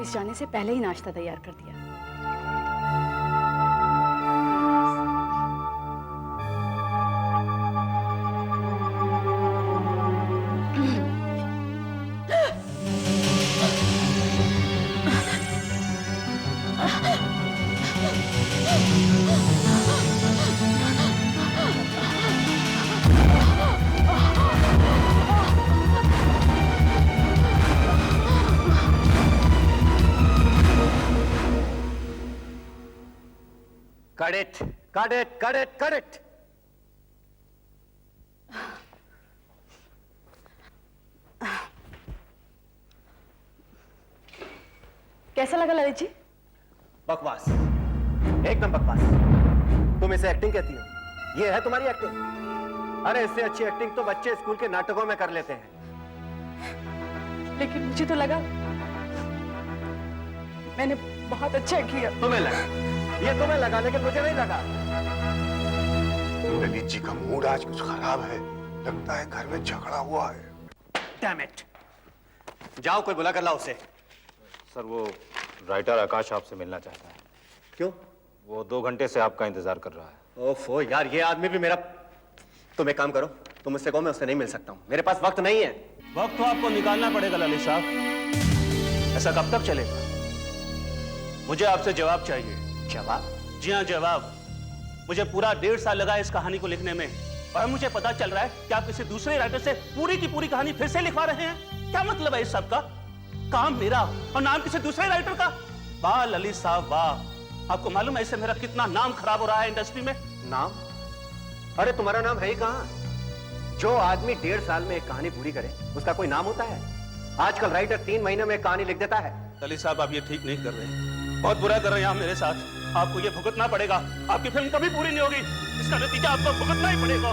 Office जाने से पहले ही नाश्ता तैयार कर दिया। Cut it! Cut it! Cut it! Cut it! कैसा लगा ललित जी? बकवास, एकदम बकवास। तुम इसे एक्टिंग कहती हो? ये है तुम्हारी एक्टिंग? अरे इससे अच्छी एक्टिंग तो बच्चे स्कूल के नाटकों में कर लेते हैं। लेकिन मुझे तो लगा मैंने बहुत अच्छा किया। तुम्हें लगा? ये तुम्हें लगा, लेकिन मुझे नहीं लगा। ललित जी का मूड आज कुछ खराब है, लगता है घर में झगड़ा हुआ है। Damn it! जाओ कोई बुला कर लाओ उसे। सर वो राइटर आकाश आपसे मिलना चाहता है। क्यों? वो 2 घंटे से आपका इंतजार कर रहा है। ओफो यार, ये आदमी भी मेरा। तुम एक काम करो, तुम मुझसे कहो मैं उससे नहीं मिल सकता हूँ, मेरे पास वक्त नहीं है। वक्त तो आपको निकालना पड़ेगा ललित साहब। ऐसा कब तक चलेगा? मुझे आपसे जवाब चाहिए। जवाब? जी हाँ, जवाब। मुझे पूरा 1.5 साल लगा इस कहानी को लिखने में, और मुझे पता चल रहा है कि आप किसी दूसरे राइटर से पूरी की पूरी कहानी फिर से लिखवा रहे हैं। क्या मतलब है इस सब का? काम मेरा और नाम किसी दूसरे राइटर का? वाह ललित साहब वाह। आपको मालूम है इससे मेरा कितना नाम खराब हो रहा है इंडस्ट्री में? नाम? अरे तुम्हारा नाम है ही कहाँ? जो आदमी 1.5 साल में एक कहानी पूरी करे उसका कोई नाम होता है? आजकल राइटर 3 महीने में एक कहानी लिख देता है। ललित साहब आप ये ठीक नहीं कर रहे हैं, बहुत बुरा कर रहे हैं आप मेरे साथ। आपको ये भुगतना पड़ेगा। आपकी फिल्म कभी पूरी नहीं होगी, इसका नतीजा आपको भुगतना ही पड़ेगा।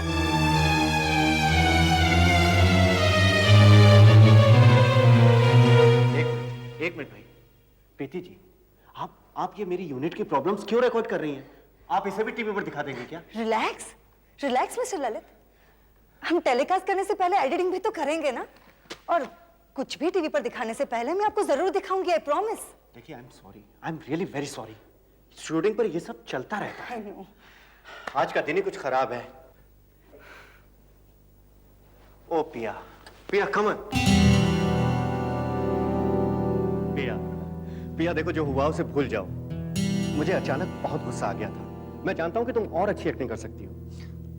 एक मिनट भाई। प्रीति जी, आप ये मेरी यूनिट की प्रॉब्लम्स क्यों रिकॉर्ड कर रही हैं? आप इसे भी टीवी पर दिखा देंगे क्या? रिलैक्स रिलैक्स मिस्टर ललित, हम टेलीकास्ट करने से पहले एडिटिंग भी तो करेंगे ना, और कुछ भी टीवी पर दिखाने से पहले मैं आपको जरूर दिखाऊंगी, आई प्रॉमिस। देखिए, I am sorry, I am really very sorry. Shooting पर ये सब चलता रहता है। आज का दिन ही कुछ खराब है। ओ पिया, पिया कम ऑन। पिया देखो, जो हुआ उसे भूल जाओ। मुझे अचानक बहुत गुस्सा आ गया था। मैं जानता हूं कि तुम और अच्छी एक्टिंग कर सकती हो।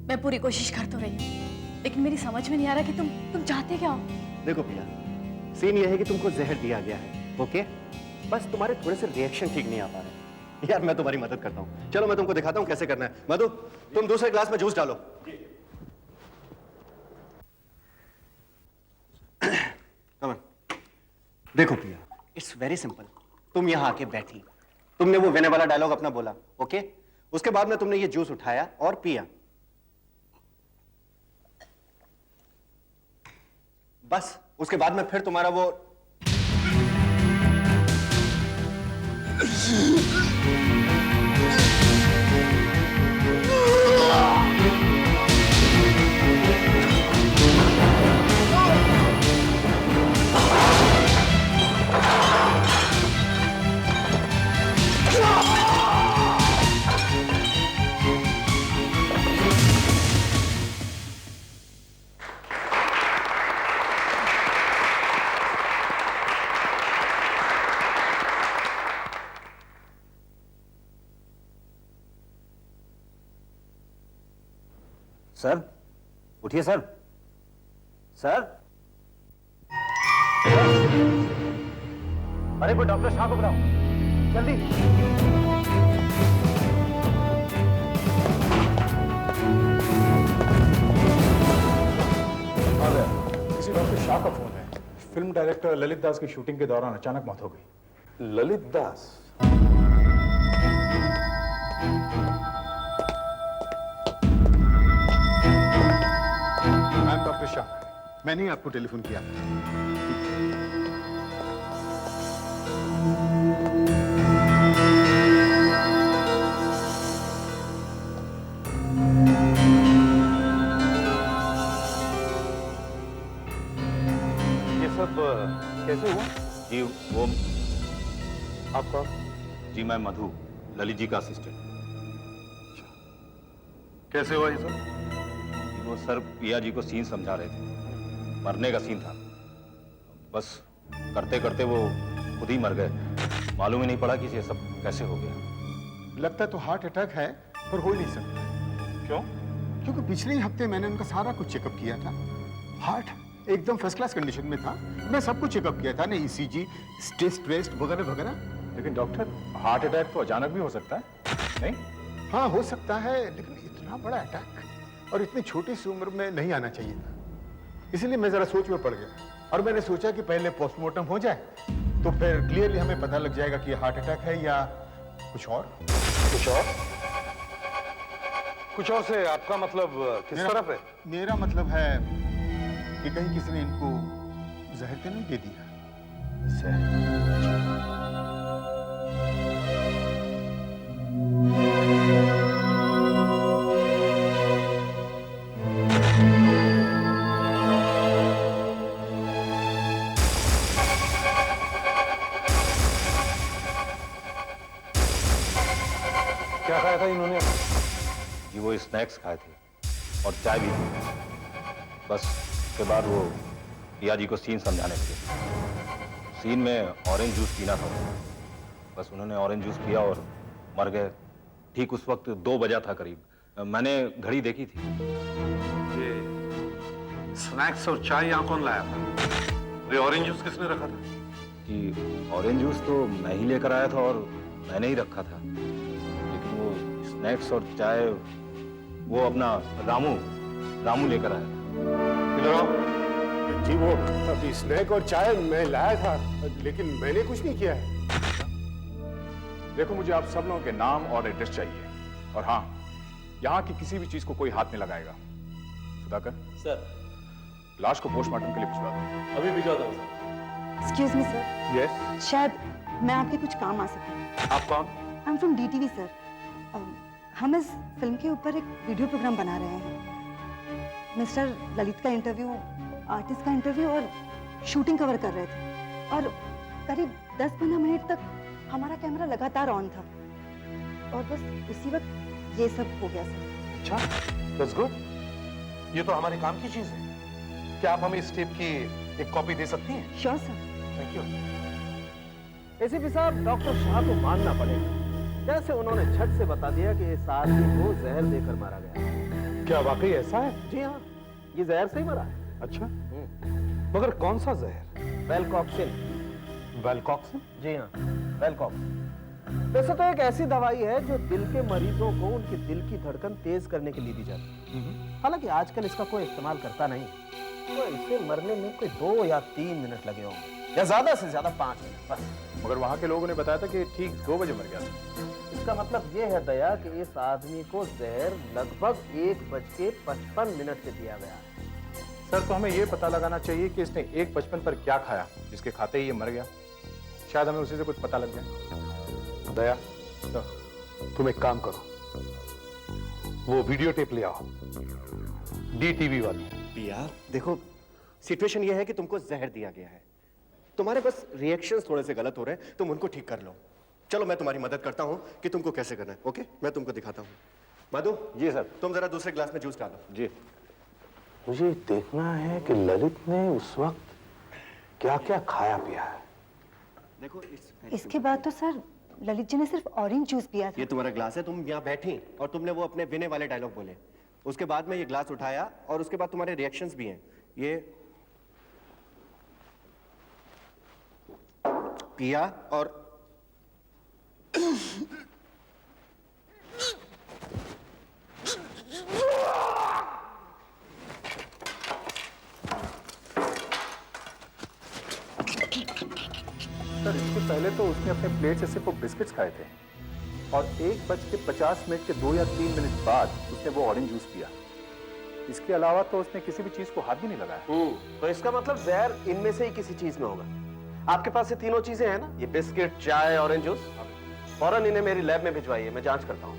मैं पूरी कोशिश कर तो रही हूँ, लेकिन मेरी समझ में नहीं आ रहा कि तुम चाहते क्या हो? देखो पिया, सीन ये है कि तुमको जहर दिया गया है, ओके? बस तुम्हारे थोड़े से रिएक्शन ठीक नहीं आ पा रहे। यार मैं तुम्हारी मदद करता हूँ, चलो मैं तुमको दिखाता हूँ कैसे करना है। मधु, तुम दूसरे ग्लास में जूस डालो। Come on. देखो पिया, इट्स वेरी सिंपल। तुम यहाँ आके बैठी, तुमने वो वेने वाला डायलॉग अपना बोला, ओके? उसके बाद में तुमने ये जूस उठाया और पिया। बस उसके बाद में फिर तुम्हारा वो सर उठिए सर। सर अरे कोई डॉक्टर शाह को बुलाओ जल्दी। किसी डॉक्टर शाह का फोन है। फिल्म डायरेक्टर ललित दास की शूटिंग के दौरान अचानक मौत हो गई। ललित दास? मैं डॉक्टर शाह, मैंने ही आपको टेलीफोन किया। ये सब कैसे हुआ? जी वो आप कौन? जी मैं मधु, ललित जी का असिस्टेंट। कैसे हुआ ये सब? वो सर पिया जी को सीन समझा रहे थे, मरने का सीन था। बस करते करते वो खुद ही मर गए। मालूम ही नहीं पड़ा कि ये सब कैसे हो गया। लगता तो हार्ट अटैक है, पर हो ही नहीं सकता। क्यों? क्योंकि पिछले ही हफ्ते मैंने उनका सारा कुछ चेकअप किया था। हार्ट एकदम फर्स्ट क्लास कंडीशन में था। मैं सब कुछ चेकअप किया था, नहीं ईसीजी, टेस्ट वगैरह वगैरह। लेकिन डॉक्टर, हार्ट अटैक तो अचानक भी हो सकता है, नहीं? हाँ हो सकता है, लेकिन इतना बड़ा अटैक और इतनी छोटी सी उम्र में नहीं आना चाहिए था। इसलिए मैं जरा सोच में पड़ गया और मैंने सोचा कि पहले पोस्टमार्टम हो जाए तो फिर क्लियरली हमें पता लग जाएगा कि हार्ट अटैक है या कुछ और। कुछ और? कुछ और से आपका मतलब किस तरफ है? मेरा मतलब है कि कहीं किसी ने इनको जहर तो नहीं दे दिया। क्या खाया था इन्होंने? जी वो स्नैक्स खाए थे और चाय भी पी। बस उसके बाद वो पिया जी को सीन समझाने लगे। सीन में ऑरेंज जूस पीना था। बस उन्होंने ऑरेंज जूस पिया और मर गए। ठीक उस वक्त 2 बजा था करीब। मैंने घड़ी देखी थी। ये स्नैक्स और चाय यहाँ कौन लाया था? ये ऑरेंज जूस किसने रखा था? कि ऑरेंज जूस तो मैं ही लेकर आया था और मैंने ही रखा था। लेकिन वो स्नैक्स और चाय वो अपना रामू लेकर आया था। इधर आओ। जी वो अभी स्नैक और चाय मैं लाया था, लेकिन मैंने कुछ नहीं किया है। देखो, मुझे आप सब लोगों के नाम और एड्रेस चाहिए। और हाँ, यहाँ की किसी भी चीज को कोई हाथ नहीं लगाएगा। सुधाकर सर, लाश को पोस्टमार्टम के लिए भिजवा दो। अभी भिजवा दो। एक्सक्यूज मी सर, यस, शायद मैं आपके कुछ काम आ सकूं। आप कौन? I am from DTV sir. हम इस फिल्म के ऊपर एक वीडियो प्रोग्राम बना रहे हैं। मिस्टर ललित का इंटरव्यू, आर्टिस्ट का इंटरव्यू और शूटिंग कवर कर रहे थे और करीब 10-15 मिनट तक हमारा कैमरा लगातार ऑन था और बस उसी वक्त ये सब हो गया सर। अच्छा, दैट्स गुड। ये तो हमारे काम की चीज है। क्या आप हमें इस टेप की एक कॉपी दे सकती हैं? Sure sir. Thank you. ACP साहब, डॉक्टर शाह को मानना पड़ेगा। जैसे उन्होंने झट से बता दिया कि इस आदमी को जहर देकर मारा गया है। क्या वाकई ऐसा है? जी हाँ, ये जहर से ही मरा है। अच्छा, मगर कौन सा जहर? वेलकॉक्सिन। वेलकॉक्सिन? जी हाँ, वेलकॉक्सिन। वैसे तो एक ऐसी दवाई है जो दिल के मरीजों को उनके दिल की धड़कन तेज करने के लिए दी जाती है। हालांकि आजकल इसका कोई इस्तेमाल करता नहीं, तो इसे मरने में कोई 2 या 3 मिनट लगे होंगे, या ज्यादा से ज्यादा 5 मिनट बस। मगर वहां के लोगों ने बताया था कि ठीक 2 बजे मर गया था। इसका मतलब ये है दया कि इस आदमी को जहर लगभग 1:55 से दिया गया है। सर, तो हमें ये पता लगाना चाहिए कि इसने 1:55 पर क्या खाया जिसके खाते ही ये मर गया। शायद हमें उसी से कुछ पता लग जाए। दया, तुम एक काम करो, वो वीडियो टेप ले आओ, डीटीवी वाली। पिया देखो, सिचुएशन ये है कि तुमको जहर दिया गया है। तुम्हारे बस रिएक्शंस थोड़े से गलत हो रहे हैं, तुम उनको ठीक कर लो। चलो मैं तुम्हारी मदद करता हूं कि तुमको कैसे करना है। ओके, मैं तुमको दिखाता हूं। मधु जी सर। तुम जरा दूसरे ग्लास में जूस डालो। जी। मुझे देखना है कि ललित ने उस वक्त क्या क्या खाया पिया है। देखो इसके बाद तो सर ललित जी ने सिर्फ ऑरेंज जूस पिया था। ये तुम्हारा ग्लास है, तुम यहाँ बैठी और तुमने वो अपने विनय वाले डायलॉग बोले। उसके बाद में ये ग्लास उठाया और उसके बाद तुम्हारे रिएक्शंस भी हैं। ये पिया और सर, इससे पहले तो उसने अपने प्लेट से सिर्फ वो बिस्किट्स खाए थे और 1:50 के 2 या 3 मिनट बाद उसने वो ऑरेंज जूस पिया। इसके अलावा तो उसने किसी भी चीज को हाथ भी नहीं लगाया। तो इसका मतलब जहर इनमें से ही किसी चीज में होगा। आपके पास ये तीनों चीजें हैं ना, ये बिस्किट, चाय, ऑरेंज जूस। फौरन इन्हें मेरी लैब में भिजवाइए, मैं जांच करता हूँ।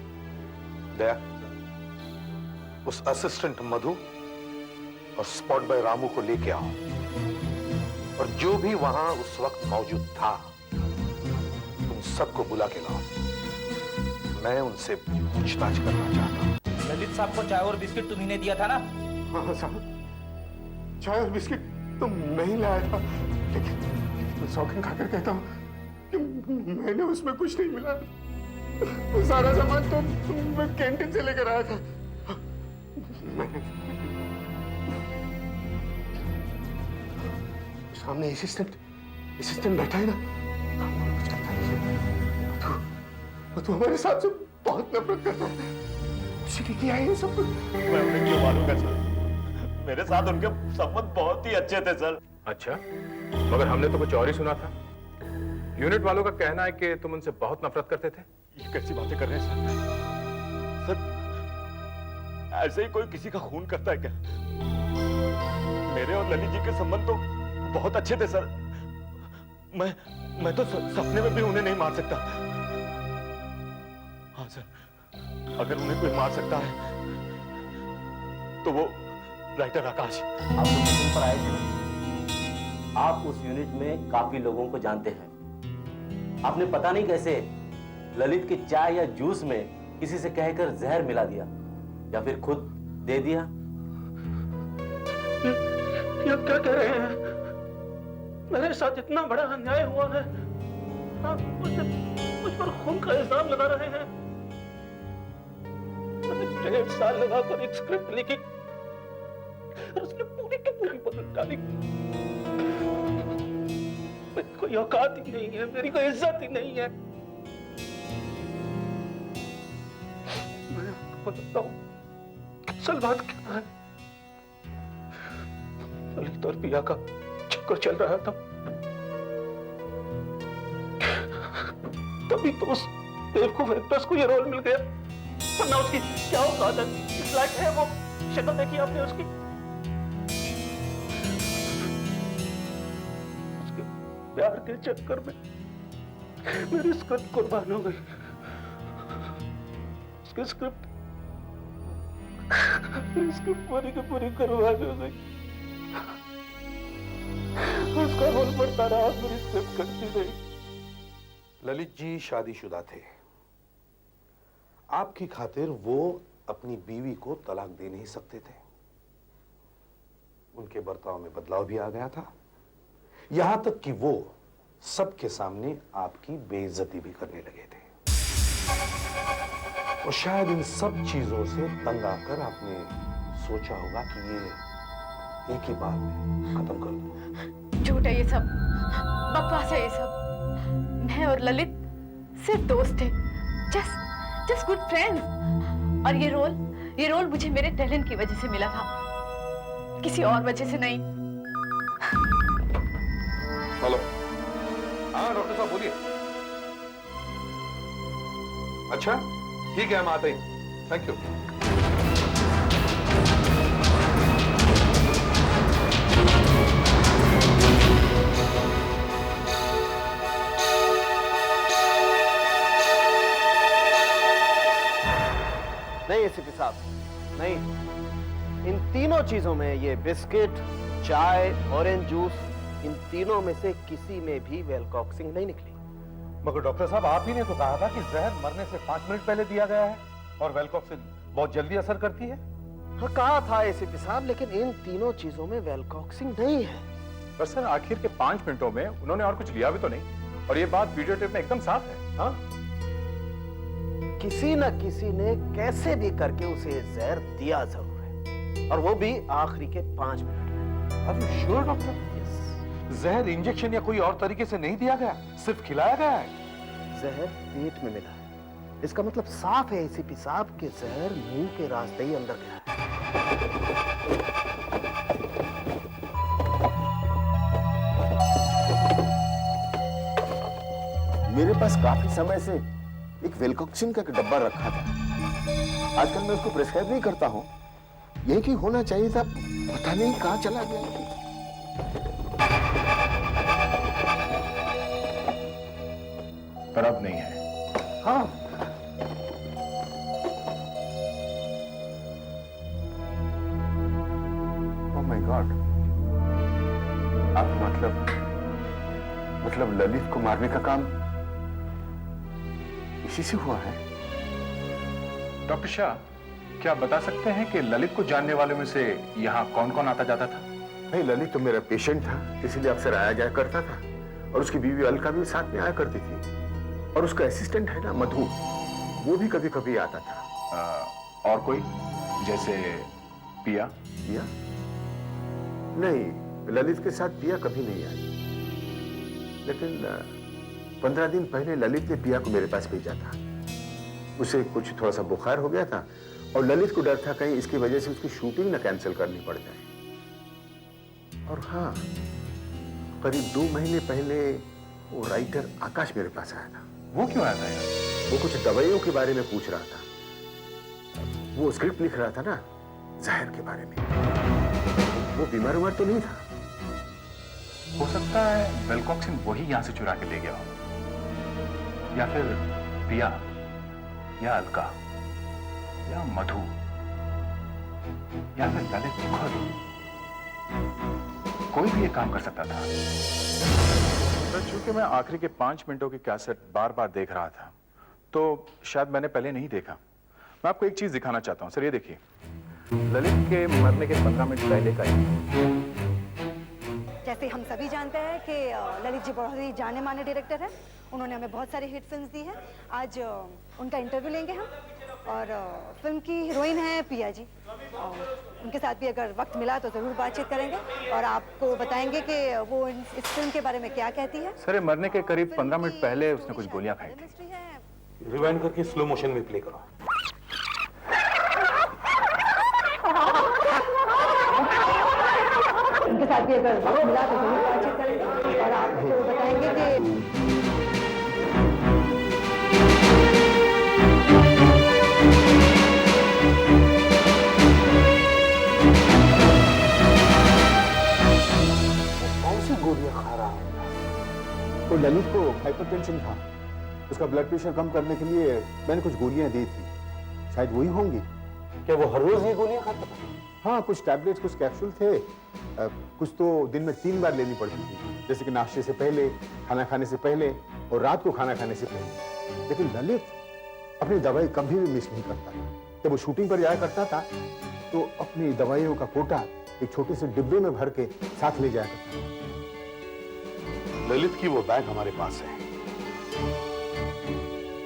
दया, उस असिस्टेंट मधु और स्पॉट बॉय रामू को लेके आओ और जो भी वहां उस वक्त मौजूद था, तुम सबको बुला के लाओ। मैं उनसे पूछताछ करना चाहता हूँ। ललित साहब को चाय और बिस्किट तुम्ही ने दिया था ना? हाँ साहब, चाय और बिस्किट तो मैं ही लाया था, लेकिन मैं सौगंध खाकर कहता हूँ कि मैंने उसमें कुछ नहीं मिला। वो सारा सामान तो मैं कैंटीन से लेकर आया था। मैंने सामने असिस्टेंट बैठा है ना, कुछ करता नहीं। तो हमारे साथ से बहुत नफरत करता है। उसी ने किया है ये सब कुछ। मैं उन्हें क्यों मालूंगा सर? मेरे साथ उनके संबंध बहुत ही अच्छे थे सर। अच्छा, मगर हमने तो कुछ और ही सुना था। यूनिट वालों का कहना है कि तुम उनसे बहुत नफरत करते थे। ये कैसी बातें कर रहे हैं सर? सर, ऐसे ही कोई किसी का खून करता है क्या? मेरे और ललित जी के संबंध तो बहुत अच्छे थे सर। मैं तो सपने में भी उन्हें नहीं मार सकता। हाँ सर, अगर उन्हें कोई मार सकता है तो वो राइटर आकाश। आप लोग मिशन पर आए थे। आप उस यूनिट में काफी लोगों को जानते हैं। आपने पता नहीं कैसे ललित की चाय या जूस में किसी से कहकर जहर मिला दिया या फिर खुद दे दिया। ये क्या कह रहे हैं? मेरे साथ इतना बड़ा अन्याय हुआ है, आप मुझ पर खून का इल्जाम लगा रहे हैं। मैंने 1.5 साल लगाकर एक स्क्रिप्ट लिखी और उसने पूरी की पूरी बदल डाली। मेरी कोई औकात ही नहीं है, मेरी कोई इज्जत ही नहीं है। मैं आपको बताता हूं असल बात क्या है। ललित और पिया का चक्कर चल रहा था, तभी तो उस बेवकूफ एक्ट्रेस को ये रोल मिल गया। वरना उसकी क्या औकात है? इस लायक है वो? शक्ल देखी आपने उसकी? उसके प्यार के चक्कर में मेरी स्क्रिप्ट कुर्बान हो गई। उसकी स्क्रिप्ट पूरी की पूरी कुर्बान हो गई। उसका रोल बढ़ता रहा, मेरी स्क्रिप्ट करती रही। ललित जी शादीशुदा थे। आपकी खातिर वो अपनी बीवी को तलाक दे नहीं सकते थे। उनके बर्ताव में बदलाव भी आ गया था, यहां तक कि वो सबके सामने आपकी बेइज्जती भी करने लगे थे। और शायद इन सब चीजों से तंग आकर आपने सोचा होगा कि ये एक ही बार में खत्म कर दो। झूठ है ये सब, बकवास है ये सब। मैं और ललित सिर्फ दोस्त थे, जस्ट गुड फ्रेंड्स। और ये रोल मुझे मेरे टैलेंट की वजह से मिला था, किसी और वजह से नहीं। हेलो, हाँ डॉक्टर साहब बोलिए। अच्छा ठीक है, हम आते हैं। Thank you. नहीं एसीपी साहब, नहीं। इन तीनों चीजों में, ये बिस्किट, चाय, ऑरेंज जूस, इन तीनों में से किसी में भी वेलकॉक्सिंग नहीं निकली। मगर डॉक्टर साहब, आप ही ने तो कहा था कि जहर मरने से 5 मिनट पहले दिया गया है और वेलकॉक्सिन बहुत जल्दी असर करती है। हाँ कहा था एसीपी साहब, लेकिन इन तीनों चीजों में वेलकॉक्सिंग नहीं है। पर सर, आखिर के 5 मिनटों में उन्होंने और कुछ लिया भी तो नहीं, और ये बात वीडियो टेप में एकदम साफ है। हाँ, किसी न किसी ने कैसे भी करके उसे जहर दिया जरूर है, और वो भी आखिरी के 5 मिनट में। Are you sure, doctor? जहर इंजेक्शन या कोई और तरीके से नहीं दिया गया, सिर्फ खिलाया गया है। जहर पेट में मिला है, इसका मतलब साफ है एसीपी साहब कि जहर मुंह के रास्ते ही अंदर गया है। मेरे पास काफी समय से एक वेलकॉक्सिन का डब्बा रखा था। आजकल मैं उसको प्रिस्क्राइब नहीं करता हूँ, यही कि होना चाहिए था, पता नहीं कहाँ चला गया। पर अब नहीं है। हाँ, ओह माय गॉड, आप मतलब ललित को मारने का काम इसी से हुआ है। डॉक्टर शाह, क्या आप बता सकते हैं कि ललित को जानने वालों में से यहाँ कौन कौन आता जाता था? भाई ललित तो मेरा पेशेंट था, इसलिए अक्सर आया जाया करता था, और उसकी बीवी अलका भी साथ में आया करती थी, और उसका असिस्टेंट है ना मधु, वो भी कभी कभी आता था। और कोई, जैसे पिया? पिया? नहीं, ललित के साथ पिया कभी नहीं आई। लेकिन 15 दिन पहले ललित ने पिया को मेरे पास भेजा था। उसे कुछ थोड़ा सा बुखार हो गया था, और ललित को डर था कहीं इसकी वजह से उसकी शूटिंग ना कैंसिल करनी पड़ जाए। और हाँ, करीब 2 महीने पहले वो राइटर आकाश मेरे पास आया था। वो क्यों आया था यार? वो कुछ दवाइयों के बारे में पूछ रहा था। वो स्क्रिप्ट लिख रहा था ना जहर के बारे में। वो बीमार उमार तो नहीं था। हो सकता है वेलकॉक्सिन वही यहाँ से चुरा के ले गया हो, या फिर पिया, या अलका, या मधु, या फिर ललित खुद। कोई भी ये काम कर सकता था। सर, चूंकि मैं आखिरी के 5 मिनटों की कैसेट बार बार देख रहा था, तो शायद मैंने पहले नहीं देखा। मैं आपको एक चीज दिखाना चाहता हूं। सर, ये देखिए, ललित के मरने के 15 मिनट पहले का ही। जैसे हम सभी जानते हैं कि ललित जी बहुत ही जाने माने डायरेक्टर हैं। उन्होंने हमें बहुत सारी हिट फिल्म्स दी हैं। आज उनका इंटरव्यू लेंगे हम, और फिल्म की हीरोइन है पिया जी। उनके साथ भी अगर वक्त मिला तो ज़रूर बातचीत करेंगे, और आपको बताएंगे कि वो इस फिल्म के बारे में क्या कहती है। सर, मरने के करीब 15 मिनट पहले उसने कुछ गोलियां खाई थी। रिवाइंड करके स्लो मोशन में प्ले करो। उनके साथ भी अगर वक्त मिला तो ज़रूर बातचीत करेंगे, और आपको बताएंगे कि तो ललित को हाइपरटेंशन था, उसका ब्लड प्रेशर कम करने के लिए मैंने कुछ गोलियां दी थी, शायद वही होंगी। क्या वो हर रोज ये गोलियां खाता था? हाँ, कुछ टैबलेट्स, कुछ कैप्सूल थे। कुछ तो दिन में 3 बार लेनी पड़ती थी, जैसे कि नाश्ते से पहले, खाना खाने से पहले, और रात को खाना खाने से पहले। लेकिन ललित अपनी दवाई कभी भी मिस नहीं करता। जब वो शूटिंग पर जाया करता था तो अपनी दवाइयों का कोटा एक छोटे से डिब्बे में भर के साथ ले जाया करता था। ललित की वो बैग हमारे पास है।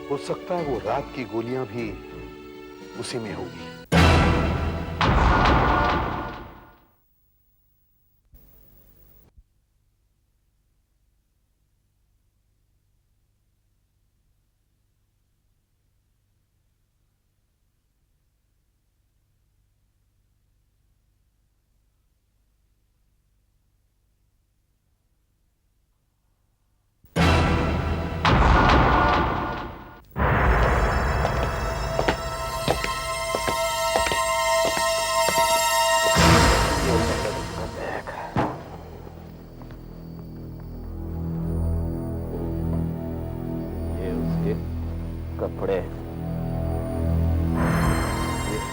हो सकता है वो रात की गोलियां भी उसी में होगी। कपड़े, ये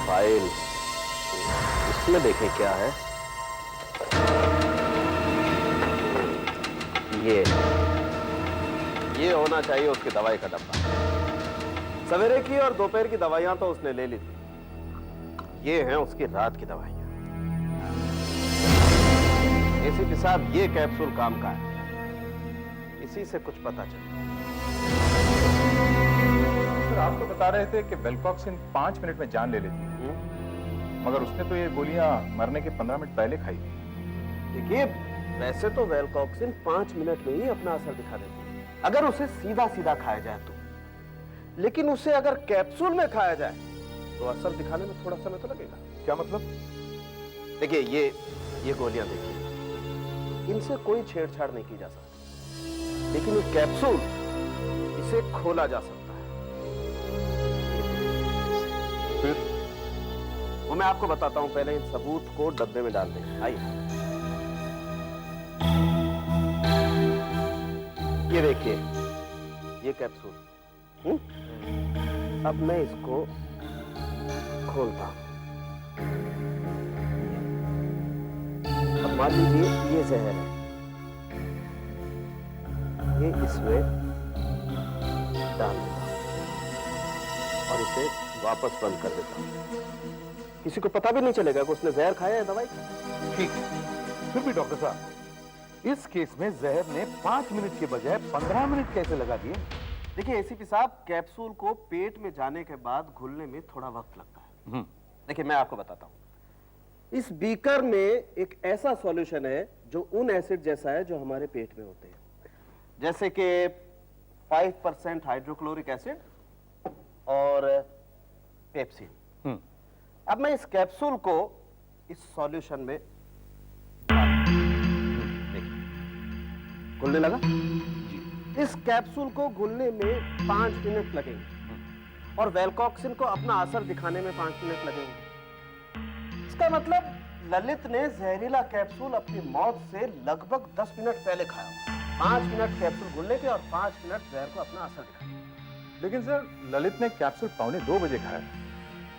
फाइल, इसमें देखें क्या है। ये होना चाहिए उसकी दवाई का डब्बा। सवेरे की और दोपहर की दवाइयां तो उसने ले ली थी, ये हैं उसकी रात की दवाइयां। एसीपी साहब, ये कैप्सूल काम का है, इसी से कुछ पता चला। आप तो बता रहे थे कि वेलकॉक्सिन 5 मिनट में जान ले लेती है, मगर उसने तो ये गोलियां मरने के 15 मिनट पहले खाई थी। देखिए, वैसे तो वेलकॉक्सिन 5 मिनट में ही अपना असर दिखा देती है, अगर उसे सीधा सीधा खाया जाए तो। लेकिन उसे अगर कैप्सूल में खाया जाए तो असर दिखाने में थोड़ा समय तो लगेगा। क्या मतलब? देखिए, ये गोलियां देखिए, इनसे कोई छेड़छाड़ नहीं की जा सकती, लेकिन ये कैप्सूल, इसे खोला जा सकता है। फिर वो मैं आपको बताता हूं, पहले इन सबूत को डब्बे में डाल दें। आइए, ये देखिए, ये कैप्सूल। अब मैं इसको खोलता हूं। अब मान लीजिए ये जहर है, ये इसमें डाल दूंगा। और इसे वापस बंद कर देता हूं। किसी को पता भी नहीं चलेगा कि उसने जहर खाया है दवाई। ठीक है, फिर भी डॉक्टर साहब इस केस में जहर ने 5 मिनट के बजाय 15 मिनट कैसे लगा दिए? देखिए एसीपी साहब, कैप्सूल को पेट में जाने के बाद घुलने में थोड़ा वक्त लगता है। देखिए मैं आपको बताता हूं, इस बीकर में एक ऐसा सॉल्यूशन है जो उन एसिड जैसा है जो हमारे पेट में होते हैं, जैसे कि 5% हाइड्रोक्लोरिक एसिड और पेप्सिन। अब मैं इस कैप्सूल को इस सॉल्यूशन में देखिए घुलने लगा। इस कैप्सूल को घुलने में 5 मिनट लगेंगे और वेलकॉक्सिन को अपना असर दिखाने में 5 मिनट लगेंगे। इसका मतलब ललित ने जहरीला कैप्सूल अपनी मौत से लगभग 10 मिनट पहले खाया। 5 मिनट कैप्सूल घुलने के और 5 मिनट जहर को अपना असर दिखाने। लेकिन सर ललित ने कैप्सूल 1:45 बजे खाया,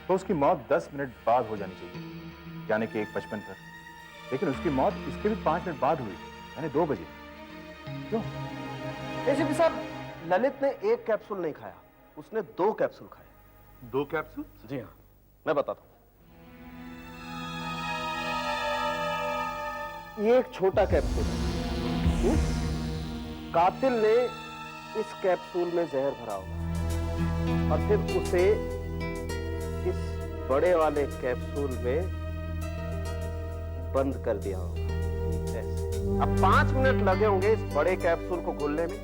तो उसकी मौत 10 मिनट बाद हो जानी चाहिए, यानी कि 1:55 पर। लेकिन उसकी मौत इसके भी 5 मिनट बाद हुई, यानी 2 बजे। क्यों? एसीपी साहब, ललित ने एक कैप्सूल नहीं खाया, उसने 2 कैप्सूल खाए। 2 कैप्सूल? जी हाँ, मैं बताता हूं। ये एक छोटा कैप्सूल है। कातिल ने इस कैप्सूल में जहर भरा होगा और फिर उसे इस बड़े वाले कैप्सूल में बंद कर दिया होगा। अब 5 मिनट लगे होंगे इस बड़े कैप्सूल को घुलने में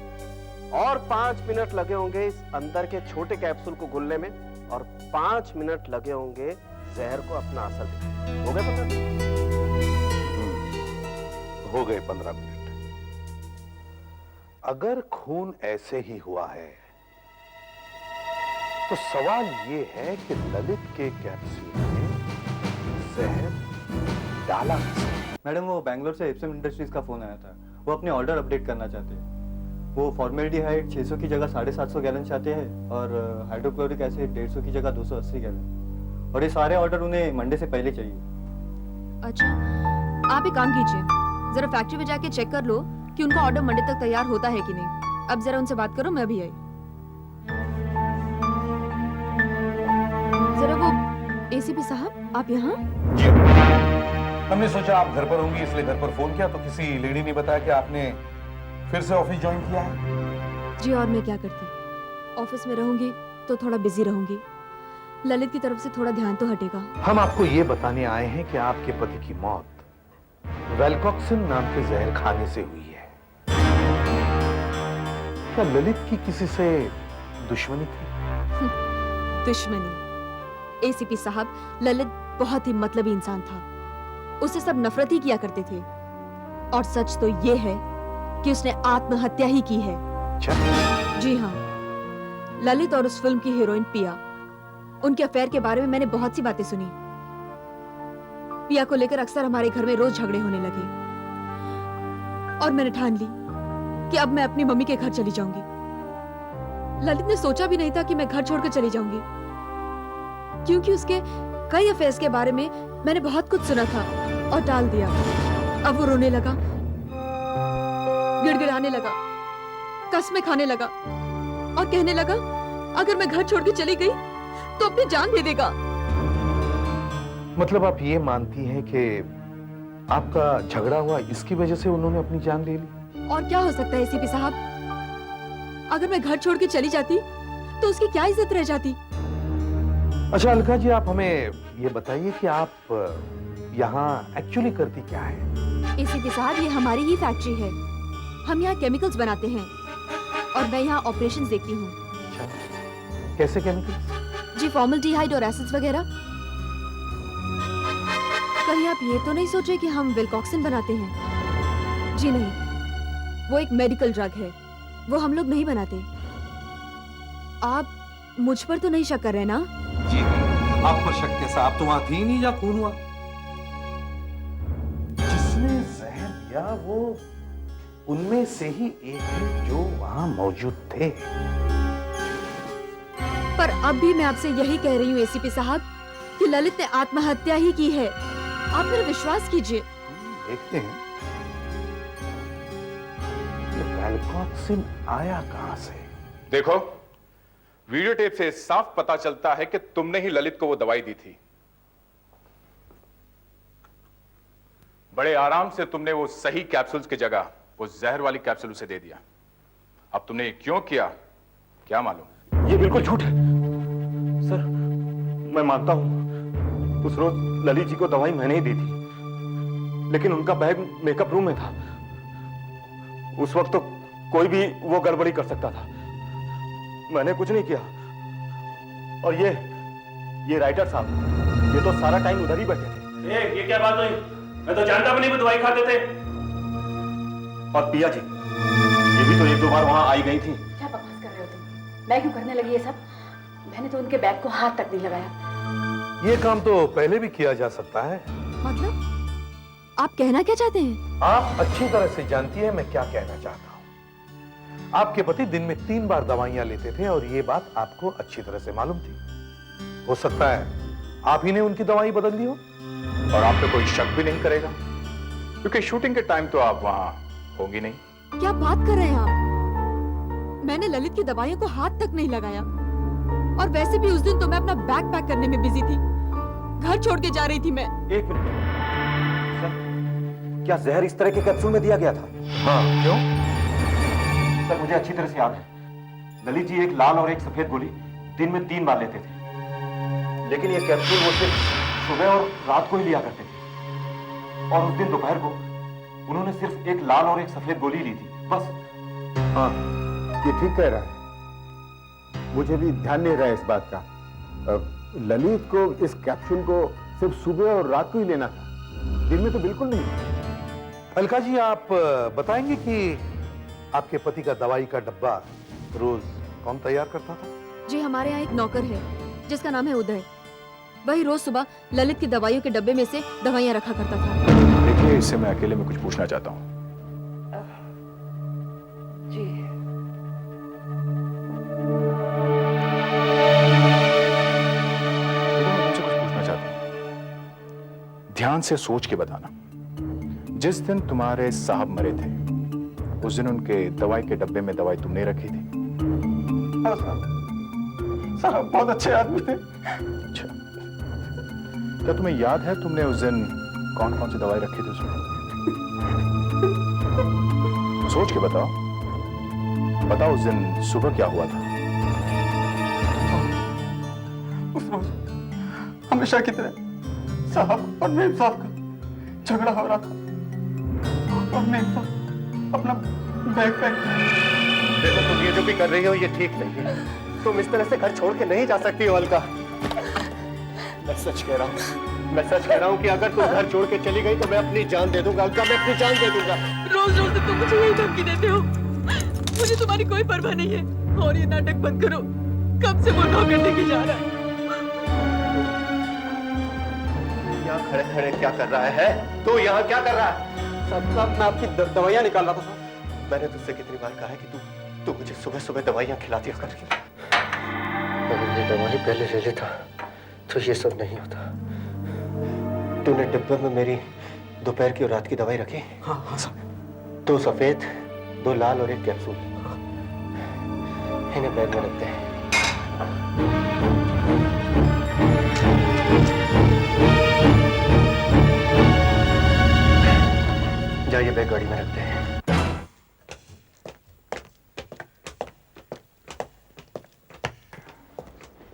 और 5 मिनट लगे होंगे इस अंदर के छोटे कैप्सूल को घुलने में और 5 मिनट लगे होंगे जहर को अपना असर दिखाने। हो गए 15 मिनट? हो गए 15 मिनट। अगर खून ऐसे ही हुआ है तो सवाल ये है कि ललित के कैप्सूल में जहर डाला किसने? मैडम वो बैंगलोर से एप्सम इंडस्ट्रीज का फोन आया था, वो अपने ऑर्डर अपडेट करना चाहते हैं। वो फॉर्मेल्डिहाइड 600 की जगह 750 गैलन चाहते हैं और हाइड्रोक्लोरिक एसिड 150 की जगह 280 गैलन, और ये सारे ऑर्डर उन्हें मंडे से पहले चाहिए। अच्छा, आप एक काम कीजिए, जरा फैक्ट्री में जाके चेक कर लो कि उनका ऑर्डर मंडे तक तैयार होता है कि नहीं। अब जरा उनसे बात करो, मैं भी आई। जरा वो एसीपी साहब, आप यहाँ? जी, हमने सोचा आप घर पर होंगी इसलिए घर पर फोन किया, तो किसी लेडी ने बताया कि आपने फिर से ऑफिस ज्वाइन किया है। जी, और मैं क्या करती, ऑफिस में रहूंगी तो थोड़ा बिजी रहूंगी, ललित की तरफ से थोड़ा ध्यान तो हटेगा। हम आपको ये बताने आए हैं कि आपके पति की मौत वेलकॉक्सिन नाम के जहर खाने से हुई है। क्या ललित की किसी से दुश्मनी थी? दुश्मनी? एसीपी साहब, ललित बहुत ही मतलबी इंसान था, उससे सब नफरत ही किया करते थे, और सच तो ये है कि उसने आत्महत्या ही की है। जी हाँ, ललित और उस फिल्म की हीरोइन पिया, उनके अफेयर के बारे में मैंने बहुत सी बातें सुनी। पिया को लेकर अक्सर हमारे घर में रोज झगड़े होने लगे और मैंने ठान ली कि अब मैं अपनी मम्मी के घर चली जाऊंगी। ललित ने सोचा भी नहीं था कि मैं घर छोड़कर चली जाऊंगी, क्योंकि उसके कई अफेयर्स के बारे में मैंने बहुत कुछ सुना था और टाल दिया। अब वो रोने लगा, गिड़गिड़ाने लगा, कस्में खाने लगा और कहने लगा अगर मैं घर छोड़ के चली गई तो अपनी जान दे देगा। मतलब आप ये मानती हैं कि आपका झगड़ा हुआ इसकी वजह से उन्होंने अपनी जान ले ली? और क्या हो सकता है एसीपी साहब, अगर मैं घर छोड़ के चली जाती तो उसकी क्या इज्जत रह जाती। अच्छा अलका जी, आप हमें ये बताइए कि आप यहाँ एक्चुअली करती क्या है? एसीपी साहब, ये हमारी ही फैक्ट्री है, हम यहाँ केमिकल्स बनाते हैं और मैं यहाँ ऑपरेशंस देखती हूँ। अच्छा, कैसे केमिकल्स? जी, फॉर्मल्डिहाइड और एसिड्स वगैरह। कहीं आप ये तो नहीं सोचे कि हम वेलकॉक्सिन बनाते हैं? जी नहीं, वो एक मेडिकल ड्रग है, वो हम लोग नहीं बनाते। आप मुझ पर तो नहीं शक कर रहे ना? जी नहीं, आप पर शक कैसा? आप तो वहां थी नहीं जहाँ खून हुआ। जिसने जहर दिया वो उनमें से ही एक है जो वहां मौजूद थे। पर अब भी मैं आपसे यही कह रही हूँ एसीपी साहब कि ललित ने आत्महत्या ही की है। आप मेरा विश्वास कीजिए। देखते हैं ये वेलकॉक्सिन आया कहां से। देखो, वीडियो टेप से साफ पता चलता है कि तुमने ही ललित को वो दवाई दी थी। बड़े आराम से तुमने वो सही कैप्सूल्स की जगह वो जहर वाली कैप्सूल उसे दे दिया। अब तुमने ये क्यों किया, क्या मालूम? ये बिल्कुल झूठ है सर। मैं मानता हूं उस रोज ललित जी को दवाई मैंने ही दी थी, लेकिन उनका बैग मेकअप रूम में था। उस वक्त तो कोई भी वो गड़बड़ी कर सकता था। मैंने कुछ नहीं किया। और ये राइटर साहब, ये तो सारा टाइम उधर ही बैठे थे। ये क्या बात हुई? मैं तो जानता भी नहीं वो दवाई खाते थे। और पिया जी, ये भी तो एक दो बार वहां आई गई थी। क्या बकवास कर रहे हो तुम? मैं क्यों करने लगी ये सब? मैंने तो उनके बैग को हाथ तक नहीं लगाया। ये काम तो पहले भी किया जा सकता है। मतलब आप कहना क्या चाहते हैं? आप अच्छी तरह से जानती हैं मैं क्या कहना चाहता हूं। आपके पति दिन में 3 बार दवाइयां लेते थे और ये बात आपको अच्छी तरह से मालूम थी। हो सकता है आप ही ने उनकी दवाई बदल दी हो, और आप पे कोई शक भी नहीं करेगा, क्योंकि शूटिंग के टाइम तो आप वहां होंगी नहीं। क्या बात कर रहे हैं आप? मैंने ललित की दवाइयों को हाथ तक नहीं लगाया, और वैसे भी उस दिन तो मैं अपना बैग पैक करने में बिजी थी। घर छोड़ के जा रही थी मैं। एक मिनट सर, क्या जहर इस तरह के कैप्सूल में दिया गया था? हाँ, क्यों? सर मुझे अच्छी तरह से याद है, ललित जी एक लाल और एक सफेद गोली दिन में 3 बार लेते थे, लेकिन ये कैप्सूल वो सिर्फ सुबह और रात को ही लिया करते थे। और उस दिन दोपहर को उन्होंने सिर्फ एक लाल और एक सफेद गोली ली थी, बस। हाँ, ये ठीक कह रहा है। मुझे भी ध्यान नहीं रहा इस बात का। ललित को इस कैप्सूल को सिर्फ सुबह और रात को ही लेना था, दिन में तो बिल्कुल नहीं। अलका जी, आप बताएंगे कि आपके पति का दवाई का डब्बा रोज कौन तैयार करता था? जी, हमारे यहाँ एक नौकर है जिसका नाम है उदय। वही रोज सुबह ललित की दवाइयों के डब्बे में से दवाइयां रखा करता था। देखिए, इससे मैं अकेले में कुछ पूछना चाहता हूँ। जी मुझे कुछ पूछना चाहता हूँ, ध्यान से सोच के बताना। जिस दिन तुम्हारे साहब मरे थे, उस दिन उनके दवाई के डब्बे में दवाई तुमने रखी थी? हाँ सर, बहुत अच्छे आदमी थे। अच्छा, क्या तुम्हें याद है तुमने उस दिन कौन कौन सी दवाई रखी थी उसमें? सोच के बताओ उस दिन सुबह क्या हुआ था? उस रोज हमेशा की तरह साहब और मेम साहब का झगड़ा हो रहा था, और मेम साहब अपना बैग पैक। देखो, तुम ये जो भी कर रही हो ये ठीक नहीं है। तुम इस तरह से घर छोड़ के नहीं जा सकती हो अलका। मैं सच कह रहा हूँ कि अगर तुम घर छोड़ के चली गई तो मैं अपनी जान दे दूंगा अलका, मैं अपनी जान दे दूंगा। रोज रोज तुम मुझे यही धमकी देते हो। मुझे तुम्हारी कोई परवाह नहीं है। और ये नाटक बंद करो। कब से वो नौकर लेके जा रहा है? यहाँ खड़े खड़े क्या कर रहा है? तू यहाँ क्या कर रहा है? साहब, मैं आपकी दवाइयां निकाल रहा था। मैंने तुझसे कितनी बार कहा है कि तू मुझे सुबह सुबह दवाइयाँ खिला दिया कर। अगर ये दवाई पहले ले लेता तो ये सब नहीं होता। तूने डिब्बे में मेरी दोपहर की और रात की दवाई रखी? हाँ साहब। 2 सफेद, 2 लाल और 1 कैप्सूल। इन्हें बैग में रखते हैं। जाइए, बैग गाड़ी में रखते हैं।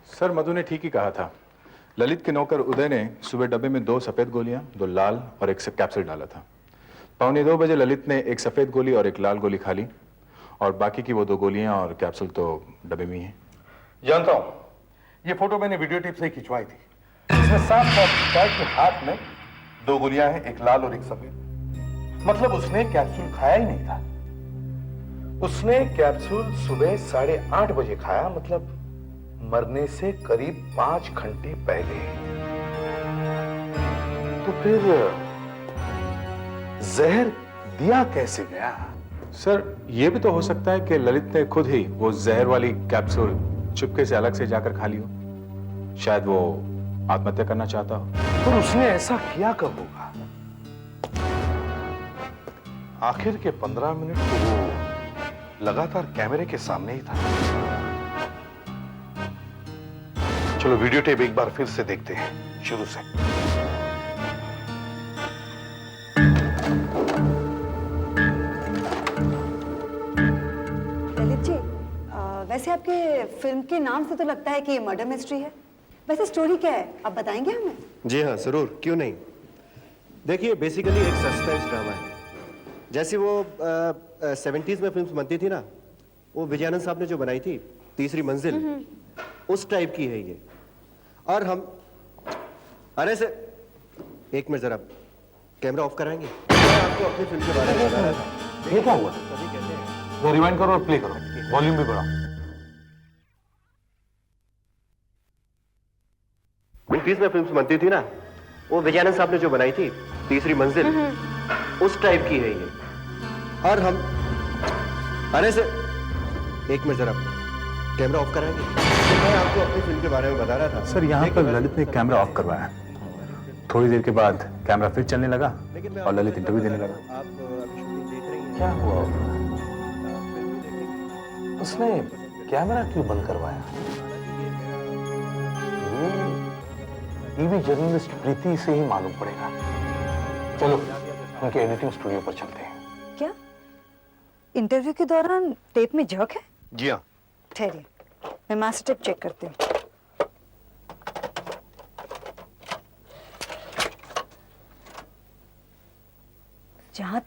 सर, मधु ने ठीक ही कहा था। ललित के नौकर उदय ने सुबह डब्बे में 2 सफेद गोलियां, 2 लाल और 1 कैप्सूल डाला था। 1:45 बजे ललित ने 1 सफेद गोली और 1 लाल गोली खा ली, और बाकी की वो 2 गोलियां और कैप्सूल तो डब्बे में ही है। जानता हूं, ये फोटो मैंने वीडियो टेप से ही खिंचवाई थी। इसमें साफ साफ दिखता है कि हाथ में 2 गोलियां हैं, 1 लाल और 1 सफेद। मतलब उसने कैप्सूल खाया ही नहीं था। उसने कैप्सूल सुबह 8:30 बजे खाया, मतलब मरने से करीब 5 घंटे पहले। तो फिर जहर दिया कैसे गया? सर, ये भी तो हो सकता है कि ललित ने खुद ही वो जहर वाली कैप्सूल चुपके से अलग से जाकर खा ली हो। शायद वो आत्महत्या करना चाहता हो। और उसने ऐसा किया कब होगा? आखिर के 15 मिनट तो वो लगातार कैमरे के सामने ही था। चलो वीडियो टेप एक बार फिर से देखते हैं शुरू से। ललित जी, वैसे आपके फिल्म के नाम से तो लगता है कि ये मर्डर मिस्ट्री है। वैसे स्टोरी क्या है, आप बताएंगे हमें? जी हाँ जरूर, क्यों नहीं। देखिए बेसिकली एक सस्पेंस ड्रामा है। जैसे वो 70s में फिल्म्स बनती थी ना, वो विजयानंद साहब ने जो बनाई थी तीसरी मंजिल, उस टाइप की है ये। और हम अरे से एक मिनट जरा कैमरा ऑफ कराएंगे। मैं आपको अपनी फिल्म के बारे में बता रहा था। ये क्या हुआ? वो रिवाइंड करो और प्ले करो, वॉल्यूम भी बढ़ाओ। 20s में फिल्म्स बनती थी ना, वो विजयानंद साहब ने जो बनाई थी तीसरी मंजिल, उस टाइप की है ये। और हम अरे से एक मिनट जरा कैमरा ऑफ कराएंगे। तो मैं आपको अपनी फिल्म के बारे में बता रहा था। सर यहाँ पर ललित ने कैमरा ऑफ करवाया। थोड़ी देर के बाद कैमरा फिर चलने लगा और ललित इंटरव्यू देने लगा। आप अभी शूटिंग देख रही हैं। क्या हुआ? उसने कैमरा क्यों बंद करवाया? टीवी जर्नलिस्ट प्रीति से ही मालूम पड़ेगा। चलो उनके एडिटिंग स्टूडियो पर चलते हैं। क्या इंटरव्यू के दौरान टेप में झक है? जी हाँ। ठहरिए, मैं मास्टर टेप चेक करती हूँ। जहाँ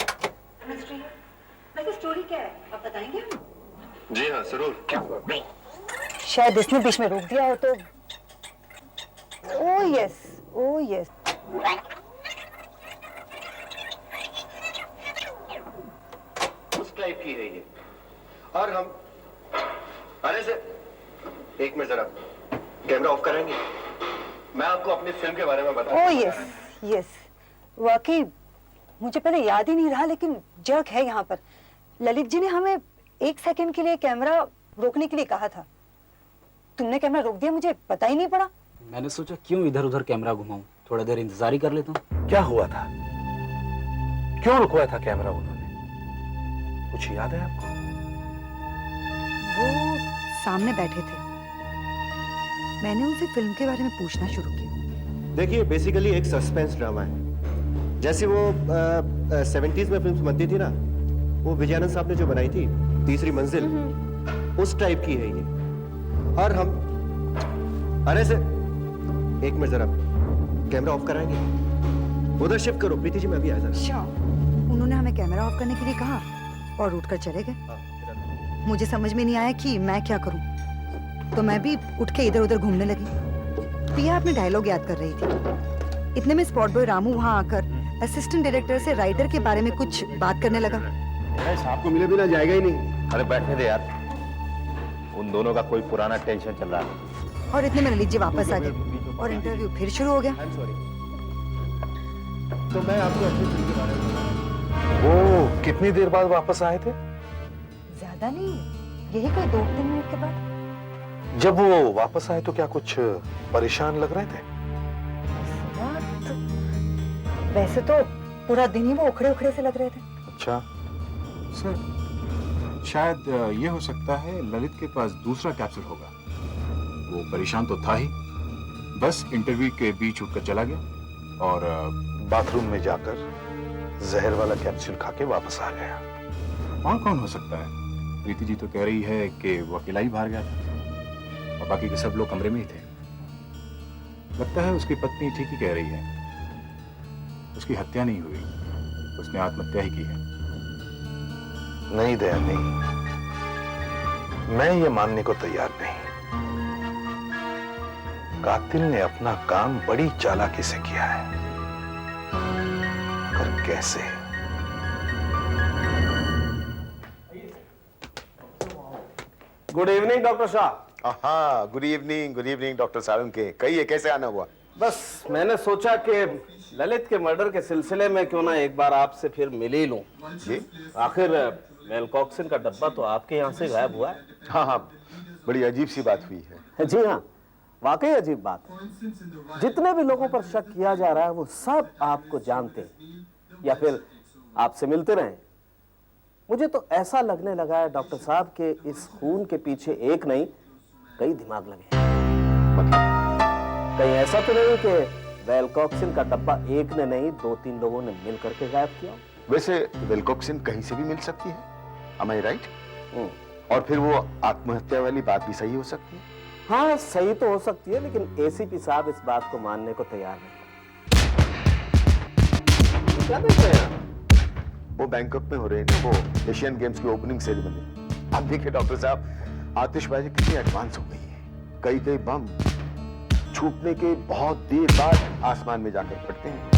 वैसे स्टोरी क्या है, आप बताएंगे हमें? जी हाँ जरूर। शायद इसने बीच में रोक दिया हो तो। Oh yes, oh yes. उस टाइप की है ये। और हम अरे से एक मिनट जरा कैमरा ऑफ कराएंगे। मैं आपको अपनी फिल्म के बारे में बता। Oh yes, yes. वाकई मुझे पहले याद ही नहीं रहा, लेकिन जर्क है यहाँ पर। ललित जी ने हमें 1 सेकंड के लिए कैमरा रोकने के लिए कहा था। तुमने कैमरा रोक दिया, मुझे पता ही नहीं पड़ा। मैंने सोचा क्यों इधर उधर कैमरा घुमाऊं, थोड़ा देर इंतजार ही कर लेता हूँ। क्या हुआ था? क्यों रुकवाया था कैमरा उन्होंने? कुछ याद है आपको? वो सामने बैठे थे, मैंने उनसे फिल्म के बारे में पूछना शुरू किया। देखिए बेसिकली एक सस्पेंस ड्रामा है। जैसे वो 70s में फिल्म्स बनती थी ना, वो विजयानंद साहब ने जो बनाई थी तीसरी मंजिल, उस टाइप की है ये। और हम अरे से एक मिनट जरा कैमरा ऑफ कराएंगे। उधर शिफ्ट करो प्रीति जी, मैं अभी आ जा रहा हूं। उन्होंने हमें कैमरा ऑफ करने के लिए कहा और उठकर चले गए। मुझे समझ में नहीं आया कि मैं क्या करूं, तो मैं भी उठ के इधर उधर घूमने लगी। पिया अपने डायलॉग याद कर रही थी। इतने में स्पॉट बॉय रामू वहां आकर असिस्टेंट डायरेक्टर से राइटर के बारे में कुछ बात करने लगा। आपको मिले बिना जाएगा ही नहीं। अरे बैठने दे यार, उन दोनों का कोई पुराना टेंशन चल रहा है। और इतने में ललित जी वापस आ गए और इंटरव्यू फिर शुरू हो गया। तो मैं आपको अपनी फिल्म के बारे में। वो कितनी देर बाद वापस आए थे? ज्यादा नहीं, यही कोई 2-3 मिनट के बाद। जब वो वापस आए तो क्या कुछ परेशान लग रहे थे? वैसे तो पूरा दिन ही वो उखड़े उखड़े से लग रहे थे। अच्छा सर शायद ये हो सकता है ललित के पास दूसरा कैप्सूल होगा। वो परेशान तो था ही, बस इंटरव्यू के बीच उठकर चला गया और बाथरूम में जाकर जहर वाला कैप्सूल खा के वापस आ गया। और कौन हो सकता है? प्रीति जी तो कह रही है कि वो अकेला ही बाहर गया था और बाकी के सब लोग कमरे में ही थे। लगता है उसकी पत्नी ठीक ही कह रही है, उसकी हत्या नहीं हुई, उसने आत्महत्या ही की है। नहीं दया नहीं, मैं ये मानने को तैयार नहीं। कातिल ने अपना काम बड़ी चालाकी से किया है, मगर कैसे? Good evening doctor Shah. हाँ, गुड इवनिंग डॉक्टर सारुण के। कहिए कैसे आना हुआ? बस मैंने सोचा कि ललित के मर्डर के सिलसिले में क्यों ना एक बार आपसे फिर मिल ही लूं। जी? आखिर वेलकॉक्सिन का डब्बा तो आपके यहाँ से गायब हुआ है। हाँ, बड़ी अजीब सी बात हुई है। जी हाँ, वाकई अजीब बात है। जितने भी लोगों पर शक किया जा रहा है वो सब आपको जानते हैं या फिर आपसे मिलते रहे। मुझे तो ऐसा लगने लगा है डॉक्टर साहब के इस खून के पीछे एक नहीं कई दिमाग लगे हैं। मतलब कहीं ऐसा तो नहीं कि वेलकॉक्सिन का डब्बा एक ने नहीं 2-3 लोगों ने मिल करके गायब किया? वैसे वेलकॉक्सिन कहीं से भी मिल सकती है, am I right? और फिर वो आत्महत्या वाली बात भी सही हो सकती है। हाँ सही तो हो सकती है, लेकिन एसीपी साहब इस बात को मानने को तैयार नहीं। क्या देख रहे हैं? वो बैंकॉक में हो रहे हैं ना वो एशियन गेम्स की ओपनिंग सेरेमनी। आप देखिए डॉक्टर साहब, आतिशबाजी कितनी एडवांस हो गई है। कई कई बम छूटने के बहुत देर बाद आसमान में जाकर फटते हैं।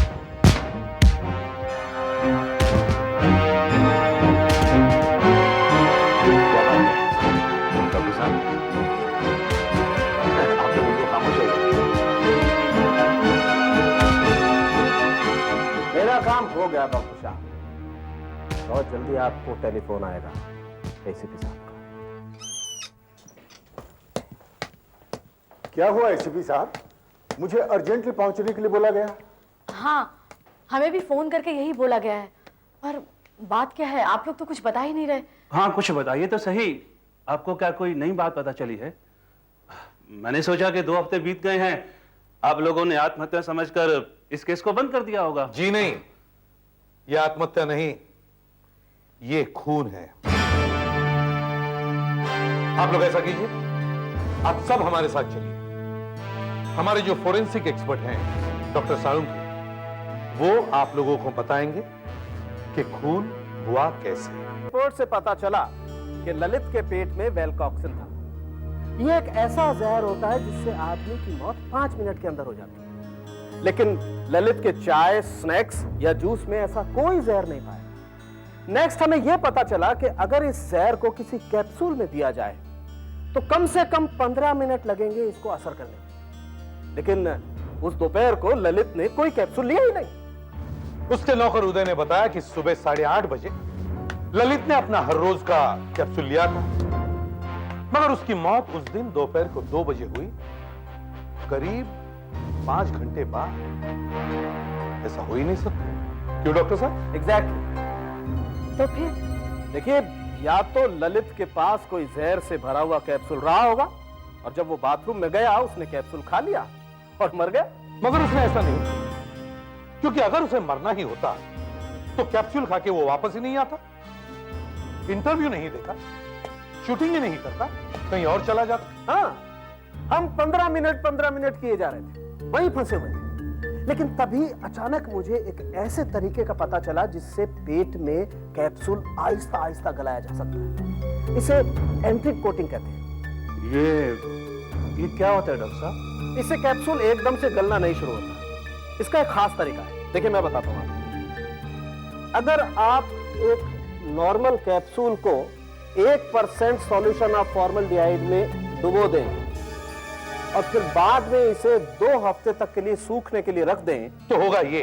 डॉक्टर साहब, आप लोगों को खामोश हो गए। मेरा काम हो गया डॉक्टर साहब। बहुत जल्दी आपको टेलीफोन आएगा एसीपी साहब का। क्या हुआ एसीपी साहब? मुझे अर्जेंटली पहुंचने के लिए बोला गया। हाँ, हमें भी फोन करके यही बोला गया है, पर बात क्या है? आप लोग तो कुछ बता ही नहीं रहे। हाँ कुछ बताइए तो सही। आपको क्या कोई नई बात पता चली है? मैंने सोचा कि 2 हफ्ते बीत गए हैं, आप लोगों ने आत्महत्या समझकर इस केस को बंद कर दिया होगा। जी नहीं, ये आत्महत्या नहीं, ये खून है। आप लोग ऐसा कीजिए, आप सब हमारे साथ चलिए। हमारे जो फोरेंसिक एक्सपर्ट हैं डॉक्टर साळुंखे, वो आप लोगों को बताएंगे कि खून हुआ कैसे। रिपोर्ट से पता चला कि ललित के पेट में वेलकॉक्सिन था। यह एक ऐसा जहर होता है जिससे आदमी की मौत 5 मिनट के अंदर हो जाती है, लेकिन ललित के चाय, स्नैक्स या जूस में ऐसा कोई जहर नहीं पाया। नेक्स्ट हमें यह पता चला कि अगर इस जहर को किसी कैप्सूल में दिया जाए तो कम से कम 15 मिनट लगेंगे इसको असर करने में। लेकिन उस दोपहर को ललित ने कोई कैप्सूल लिया ही नहीं। उसके नौकर उदय ने बताया कि सुबह 8:30 बजे ललित ने अपना हर रोज का कैप्सूल लिया था, मगर उसकी मौत उस दिन दोपहर को 2 बजे हुई, करीब 5 घंटे बाद। ऐसा हो ही नहीं सकता, क्यों डॉक्टर साहब? एग्जैक्टली। तो फिर देखिए, या तो ललित के पास कोई जहर से भरा हुआ कैप्सूल रहा होगा और जब वो बाथरूम में गया उसने कैप्सूल खा लिया और मर गया। मगर उसने ऐसा नहीं किया, क्योंकि अगर उसे मरना ही होता तो कैप्सूल खा के वो वापस ही नहीं आता, इंटरव्यू नहीं देता, शूटिंग ही नहीं करता, कहीं और चला जाता। हाँ, हम 15 मिनट किए जा रहे थे, वहीं फंसे हुए थे। लेकिन तभी अचानक मुझे एक ऐसे तरीके का पता चला जिससे पेट में कैप्सूल आहिस्ता आहिस्ता गलाया जा सकता है। इसे एंट्रिक कोटिंग कहते हैं। ये क्या होता है डॉक्टर साहब? इससे कैप्सूल एकदम से गलना नहीं शुरू होता। इसका एक खास तरीका है, देखिए मैं बताता हूं आपको। अगर आप एक नॉर्मल कैप्सूल को 1% सॉल्यूशन ऑफ फॉर्मल्डिहाइड में डुबो दें और फिर बाद में इसे 2 हफ्ते तक के लिए सूखने के लिए रख दें, तो होगा ये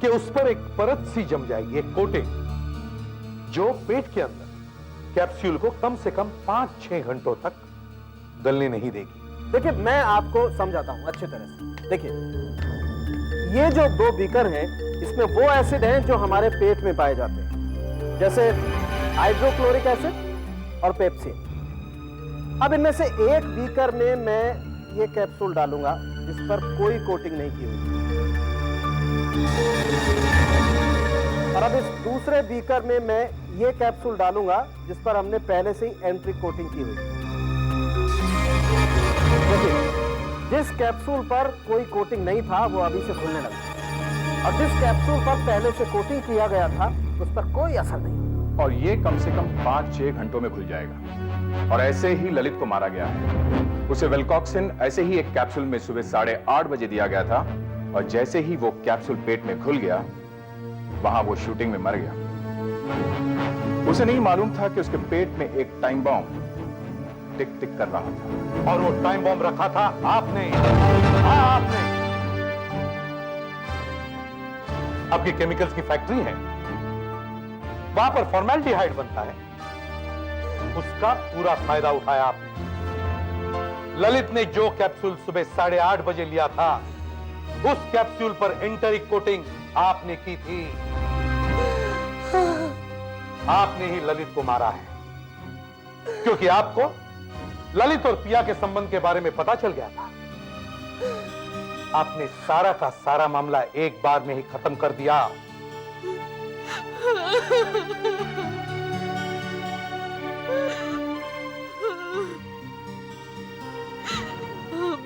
कि उस पर एक परत सी जम जाएगी, एक कोटिंग, जो पेट के अंदर कैप्सूल को कम से कम 5-6 घंटों तक गलने नहीं देगी। देखिए मैं आपको समझाता हूं अच्छी तरह से। देखिए, ये जो 2 बीकर हैं, इसमें वो एसिड हैं जो हमारे पेट में पाए जाते हैं, जैसे हाइड्रोक्लोरिक एसिड और पेप्सिन। अब इनमें से एक बीकर में मैं ये कैप्सूल डालूंगा जिस पर कोई कोटिंग नहीं की हुई, और अब इस दूसरे बीकर में मैं ये कैप्सूल डालूंगा जिस पर हमने पहले से ही एंट्रिक कोटिंग की हुई। देखिए, जिस कैप्सूल पर कोई कोटिंग नहीं था वो अभी से खुलने लगा, और जिस कैप्सूल पर पहले से कोटिंग किया गया था उस पर कोई असर नहीं। और ये कम से कम 5-6 घंटों में खुल जाएगा। और ऐसे ही ललित को मारा गया है। उसे वेलकॉक्सिन ऐसे ही एक कैप्सूल में सुबह 8:30 बजे दिया गया था, और जैसे ही वो कैप्सूल पेट में खुल गया, वहां वो शूटिंग में मर गया। उसे नहीं मालूम था कि उसके पेट में एक टाइम बॉम्ब टिक टिक कर रहा था। और वो टाइम बॉम्ब रखा था आपने। हाँ, आपने। आपकी केमिकल्स की फैक्ट्री है, वहां पर फॉर्मेल्डिहाइड बनता है, उसका पूरा फायदा उठाया आपने। ललित ने जो कैप्सूल सुबह 8:30 बजे लिया था, उस कैप्सूल पर एंटरिक कोटिंग आपने की थी। आपने ही ललित को मारा है, क्योंकि आपको ललित और पिया के संबंध के बारे में पता चल गया था। आपने सारा का सारा मामला एक बार में ही खत्म कर दिया।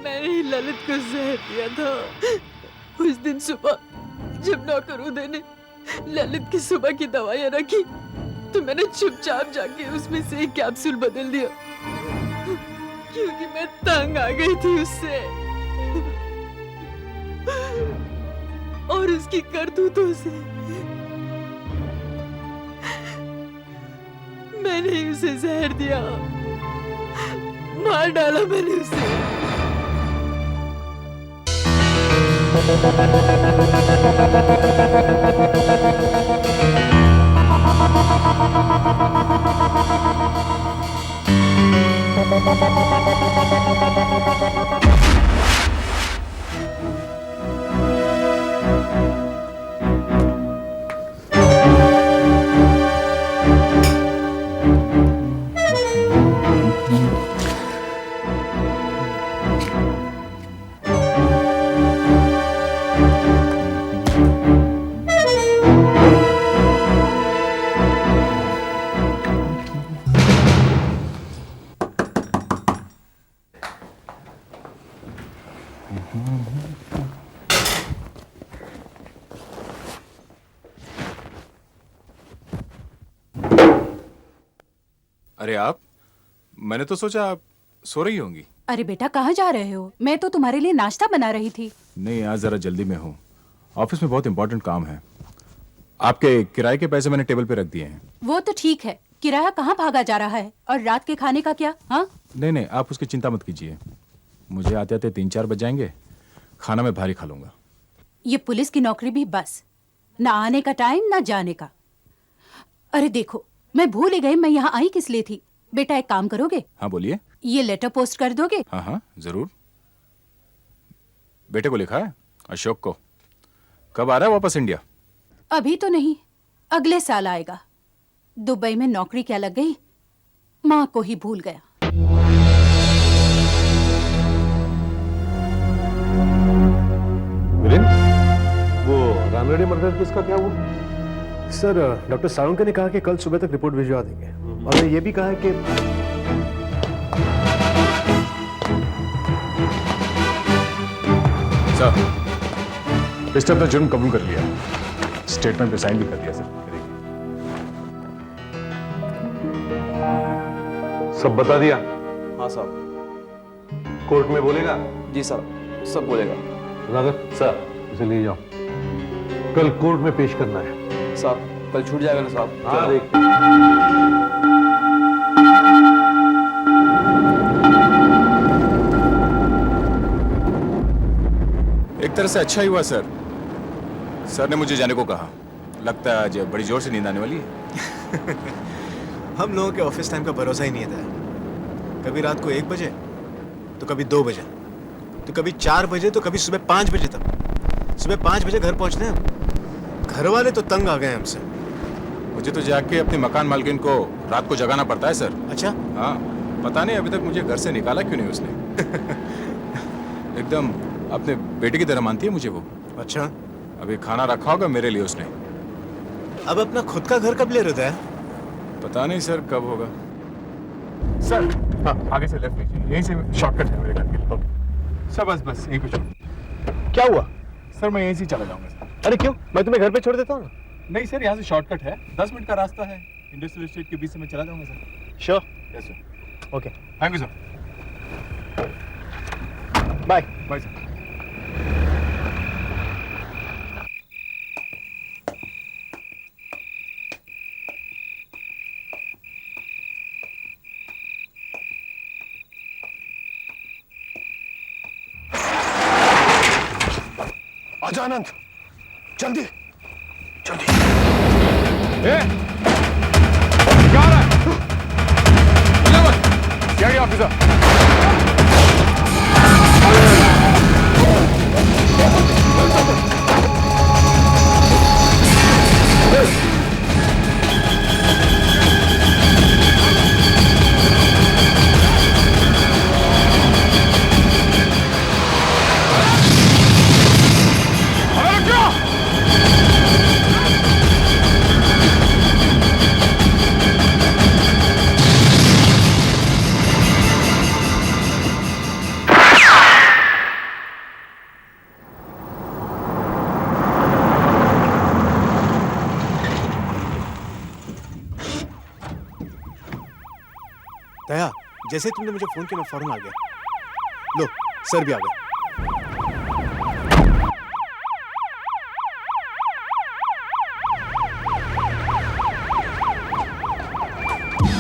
मैंने ही ललित को जहर दिया था। उस दिन सुबह जब नौकर उदय ने ललित की सुबह की दवाइयां रखी तो मैंने चुपचाप जाके उसमें से एक कैप्सूल बदल दिया, क्योंकि मैं तंग आ गई थी उससे और उसकी करतूतों से। मैंने ही उसे जहर दिया, मार डाला मैंने उसे। अरे आप, मैंने तो सोचा आप सो रही होंगी। अरे बेटा कहाँ जा रहे हो? मैं तो तुम्हारे लिए नाश्ता बना रही थी। नहीं, आज जरा जल्दी में हूँ, ऑफिस में बहुत इंपॉर्टेंट काम है। आपके किराए के पैसे मैंने टेबल पे रख दिए हैं। वो तो ठीक है, किराया कहाँ भागा जा रहा है? और रात के खाने का क्या? हाँ नहीं नहीं, आप उसकी चिंता मत कीजिए, मुझे आते आते 3-4 बज जाएंगे, खाना मैं भारी खा लूंगा। ये पुलिस की नौकरी भी बस, ना आने का टाइम ना जाने का। अरे देखो, मैं भूल ही गई मैं यहाँ आई किस लिए थी। बेटा एक काम करोगे? हाँ बोलिए। ये लेटर पोस्ट कर दोगे? हाँ हाँ जरूर। बेटे को लिखा है, अशोक को। कब आ रहा है वापस इंडिया? अभी तो नहीं, अगले साल आएगा। दुबई में नौकरी क्या लग गई, माँ को ही भूल गया। वो रानगढ़ी मर्डर केस का क्या हुआ? सर, डॉक्टर सावंत ने कहा कि कल सुबह तक रिपोर्ट भिजवा देंगे और ने ये भी कहा है कि सर, इसने अपना जुर्म कबूल कर लिया, स्टेटमेंट पे साइन भी कर दिया सर। सब बता दिया? हाँ साहब। कोर्ट में बोलेगा? जी सर, सब बोलेगा। राघव सर, इसे ले जाओ, कल कोर्ट में पेश करना है। साहब कल छूट जाएगा ना साहब? हाँ देख। एक तरह से अच्छा ही हुआ सर, सर ने मुझे जाने को कहा। लगता है आज बड़ी जोर से नींद आने वाली है। हम लोगों के ऑफिस टाइम का भरोसा ही नहीं था। कभी रात को 1 बजे तो कभी 2 बजे तो कभी 4 बजे तो कभी सुबह 5 बजे तक। सुबह 5 बजे घर पहुंचते हैं, घर वाले तो तंग आ गए हमसे। मुझे तो जाके अपने मकान मालकिन को रात को जगाना पड़ता है सर। अच्छा? हाँ, पता नहीं अभी तक मुझे घर से निकाला क्यों नहीं उसने। एकदम अपने बेटे की तरह मानती है मुझे वो। अच्छा? अभी खाना रखा होगा मेरे लिए उसने। अब अपना खुद का घर कब ले रहा है? पता नहीं सर कब होगा। सर हाँ, आगे से लेफ्ट लीजिए, यहीं से शॉर्टकट है मेरे घर के लिए। सर बस बस यहीं कुछ। क्या हुआ? सर मैं यहीं से चला जाऊंगा सर। अरे क्यों? मैं तुम्हें घर पे छोड़ देता हूँ। नहीं सर, यहाँ से शॉर्टकट है, 10 मिनट का रास्ता है, इंडस्ट्रियल एस्टेट के बीच से मैं चला जाऊंगा sir. Sure? Yes sir. Okay, thank you sir. Bye. Bye sir. आजा आनंद, जल्दी जल्दी। क्या हो रहा है? क्या गया ऑफिसर? जैसे तुमने मुझे फोन किया मैं फौरन आ गया। लो सर भी आ गए।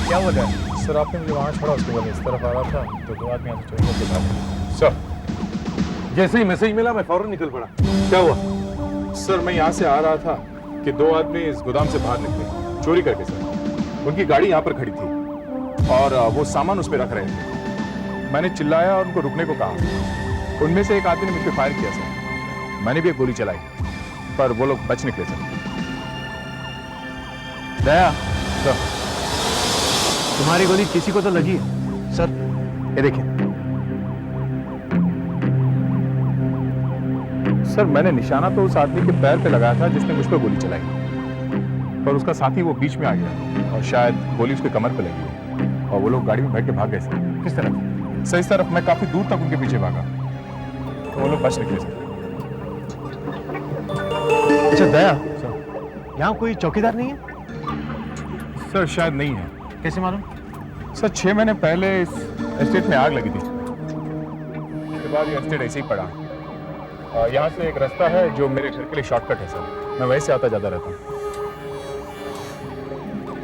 क्या हुआ है सर? आपने मुझे वहां छोड़ा, उसके बाद इस तरफ आ रहा था तो दो आदमी यहाँ से चोरी करके भागे। सर जैसे ही मैसेज मिला मैं फौरन निकल पड़ा। क्या हुआ? सर मैं यहाँ से आ रहा था कि दो आदमी इस गोदाम से बाहर निकले चोरी करके सर। उनकी गाड़ी यहाँ पर खड़ी थी और वो सामान उस पर रख रहे थे। मैंने चिल्लाया और उनको रुकने को कहा। उनमें से एक आदमी ने मुझ पर फायर किया सर। मैंने भी एक गोली चलाई पर वो लोग बच निकले सर। दया, सर तुम्हारी गोली किसी को तो लगी है। सर ये देखिए। सर मैंने निशाना तो उस आदमी के पैर पे लगाया था जिसने मुझ पर गोली चलाई, पर उसका साथी वो बीच में आ गया और शायद गोली उसके कमर पे लगी और वो लोग गाड़ी में बैठ के भाग गए सर। किस तरफ? सर इस तरफ। मैं काफी दूर तक उनके पीछे भागा तो वो लोग बच निकले सर। अच्छा दया, सर यहाँ कोई चौकीदार नहीं है? सर शायद नहीं है। कैसे मालूम? सर 6 महीने पहले इस एस्टेट में आग लगी थी, उसके बाद ये एस्टेट ऐसे ही पड़ा। यहाँ से एक रास्ता है जो मेरे घर के लिए शॉर्टकट है सर। मैं वैसे आता जाता रहता हूँ।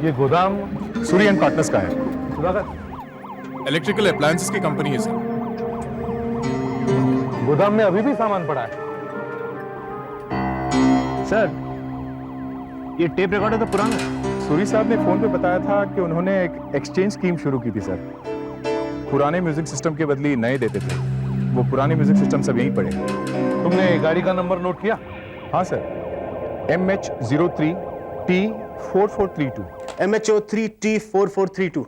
ये गोदाम सूर्य एंड पार्टनर्स का है। सुधाकर, इलेक्ट्रिकल अप्लायंसेस की कंपनी है सर। गोदाम में अभी भी सामान पड़ा है। सर ये टेप रिकॉर्डर तो पुराना है। सूरी साहब ने फोन पे बताया था कि उन्होंने एक एक्सचेंज स्कीम शुरू की थी सर। पुराने म्यूजिक सिस्टम के बदले नए देते थे। वो पुराने म्यूजिक सिस्टम सब यहीं पड़े। तुमने गाड़ी का नंबर नोट किया? हाँ सर, MH03T4432। MH03T4432।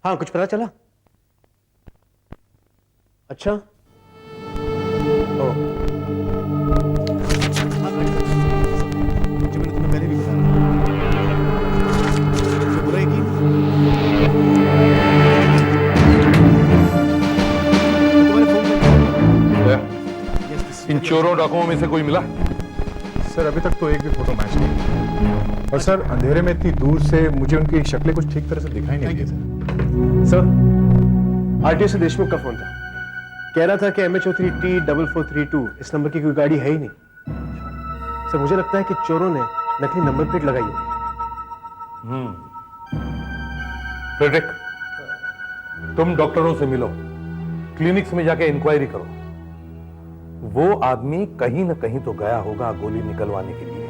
हाँ कुछ पता चला? अच्छा इन चोरों डाकुओं में से कोई मिला? सर अभी तक तो एक भी फोटो मैच नहीं। और सर अंधेरे में इतनी दूर से मुझे उनकी शक्लें कुछ ठीक तरह से दिखाई नहीं दी सर। सर आरटीओ से देशमुख का फोन था, कह रहा था कि MH03T4432 इस नंबर की कोई गाड़ी है ही नहीं। सर मुझे लगता है कि चोरों ने नकली नंबर प्लेट लगाई होगी। फ्रेडरिक, तुम डॉक्टरों से मिलो, क्लिनिक्स में जाके इंक्वायरी करो। वो आदमी कहीं न कहीं तो गया होगा गोली निकलवाने के लिए।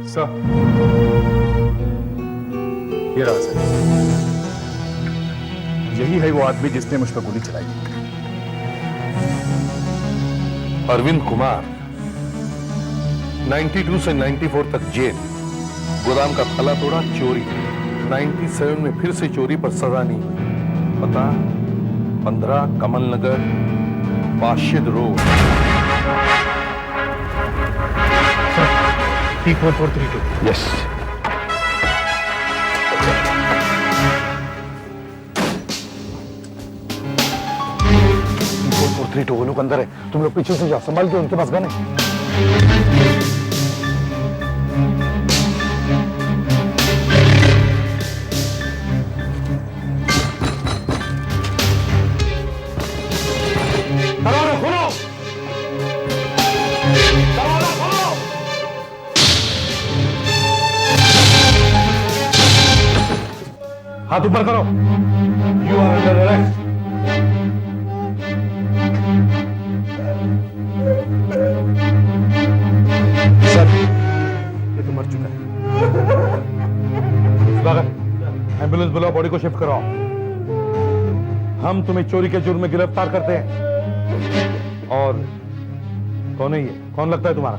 सर ये रहा सर, यही है वो आदमी जिसने मुझ पर गोली चलाई। अरविंद कुमार, 92 से 94 तक जेल, गोदाम का ताला तोड़ा, चोरी, 97 में फिर से चोरी पर सजा नहीं हुई। पता 15 कमल नगर, Bashid road. T4432। Yes. T4432 वो लोग अंदर है, तुम लोग पीछे से जाओ, संभाल के, उनके पास गन है। हाथ ऊपर करो। You are under arrest. Sir ये तो मर चुका है। एम्बुलेंस बुलाओ, बॉडी को शिफ्ट कराओ। हम तुम्हें चोरी के जुर्म में गिरफ्तार करते हैं। और कौन है ये? कौन लगता है तुम्हारा?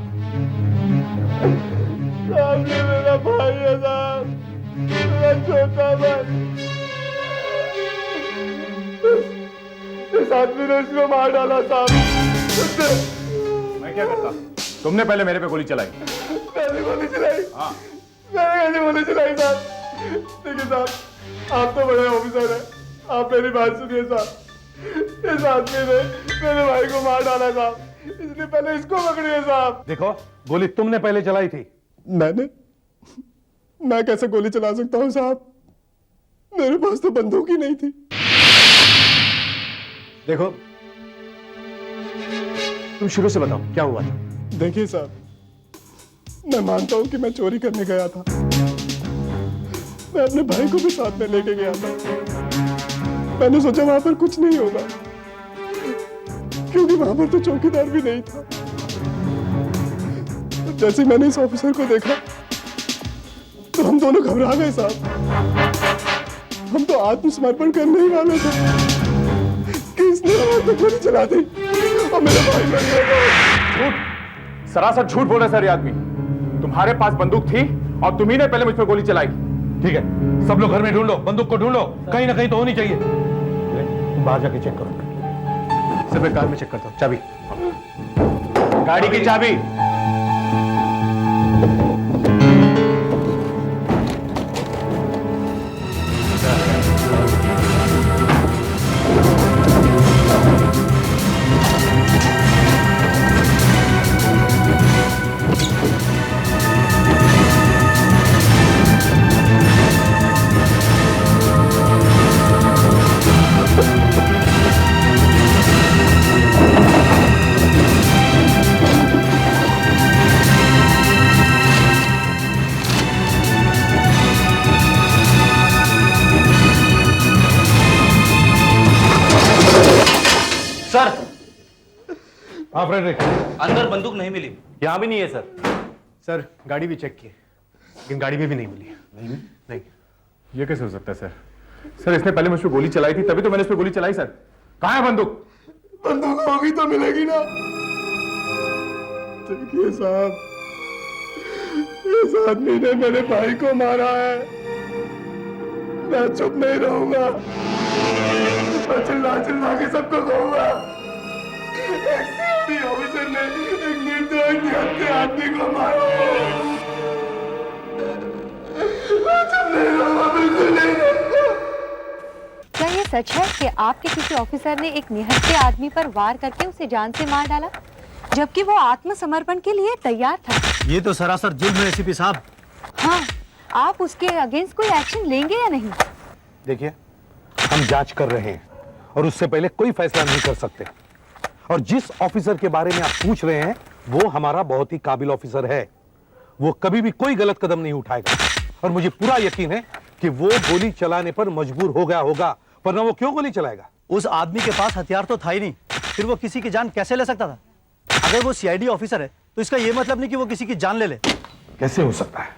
मेरा भाई है साहब, मेरा छोटा भाई। इस आदमी ने इसको मार डाला साहब। मैं क्या करता? तुमने पहले मेरे पे गोली चलाई। मैंने गोली चलाई? हाँ। मैंने कैसे गोली चलाई साहब? देखिए साहब, आप तो बड़े ऑफिसर हैं, आप मेरी बात सुनिए साहब। इस आदमी ने मेरे भाई को मार डाला साहब, इसलिए पहले इसको पकड़िए साहब। देखो, गोली तुमने पहले चलाई थी। मैं कैसे गोली चला सकता हूँ साहब? मेरे पास तो बंदूक ही नहीं थी। देखो, तुम शुरू से बताओ क्या हुआ था। देखिए साहब, मैं मानता हूं कि मैं चोरी करने गया था। मैं अपने भाई को भी साथ में लेके गया था। मैंने सोचा वहां पर कुछ नहीं होगा, क्योंकि वहां पर तो चौकीदार भी नहीं था। जैसे मैंने इस ऑफिसर को देखा तो हम दोनों घबरा गए साहब। हम तो आत्मसमर्पण करने ही वाले थे कि इसने हमारे पे गोली चला दी और मेरा भाई मर गया। झूठ, सरासर झूठ बोल रहा है सर ये आदमी। तुम्हारे पास बंदूक थी और तुम्ही ने पहले मुझ पर गोली चलाई। ठीक है, सब लोग घर में ढूंढो, बंदूक को ढूंढो, कहीं ना कहीं तो होनी चाहिए। तुम बाहर जाके चेक करो। सर मैं कार में चेक करता हूँ। चाबी, गाड़ी की चाबी। सर, हाँ फ्रेडरिक, अंदर बंदूक नहीं मिली। यहाँ भी नहीं है सर। सर गाड़ी भी चेक की, लेकिन गाड़ी में भी नहीं मिली। नहीं। ये कैसे हो सकता है सर? सर इसने पहले मुझ पर गोली चलाई थी, तभी तो मैंने इस पर गोली चलाई सर। कहाँ है बंदूक? बंदूक होगी तो मिलेगी ना। देखिए साहब, इस आदमी ने मेरे भाई को मारा है। मैं चुप नहीं रहूंगा, मैं चिल्ला चिल्ला के सबको कहूंगा। एक सीआईडी ऑफिसर ने एक निर्दोष निहत्थे आदमी को मारा। मैं चुप नहीं रहूंगा, बिल्कुल नहीं रहूंगा। क्या ये सच है कि आपके किसी ऑफिसर ने एक निहत्थे आदमी पर वार करके उसे जान से मार डाला, जबकि वो आत्मसमर्पण के लिए तैयार था? ये तो सरासर जुल्म है एसीपी साहब। हाँ, आप उसके अगेंस्ट कोई एक्शन लेंगे या नहीं? देखिए, हम जांच कर रहे हैं और उससे पहले कोई फैसला नहीं कर सकते। और जिस ऑफिसर के बारे में आप पूछ रहे हैं वो हमारा बहुत ही काबिल ऑफिसर है। वो कभी भी कोई गलत कदम नहीं उठाएगा और मुझे पूरा यकीन है कि वो गोली चलाने पर मजबूर हो गया होगा, वरना वो क्यों गोली चलाएगा? उस आदमी के पास हथियार तो था ही नहीं, फिर वो किसी की जान कैसे ले सकता था? अगर वो सीआईडी ऑफिसर है तो इसका ये मतलब नहीं कि वो किसी की जान ले ले। कैसे हो सकता है?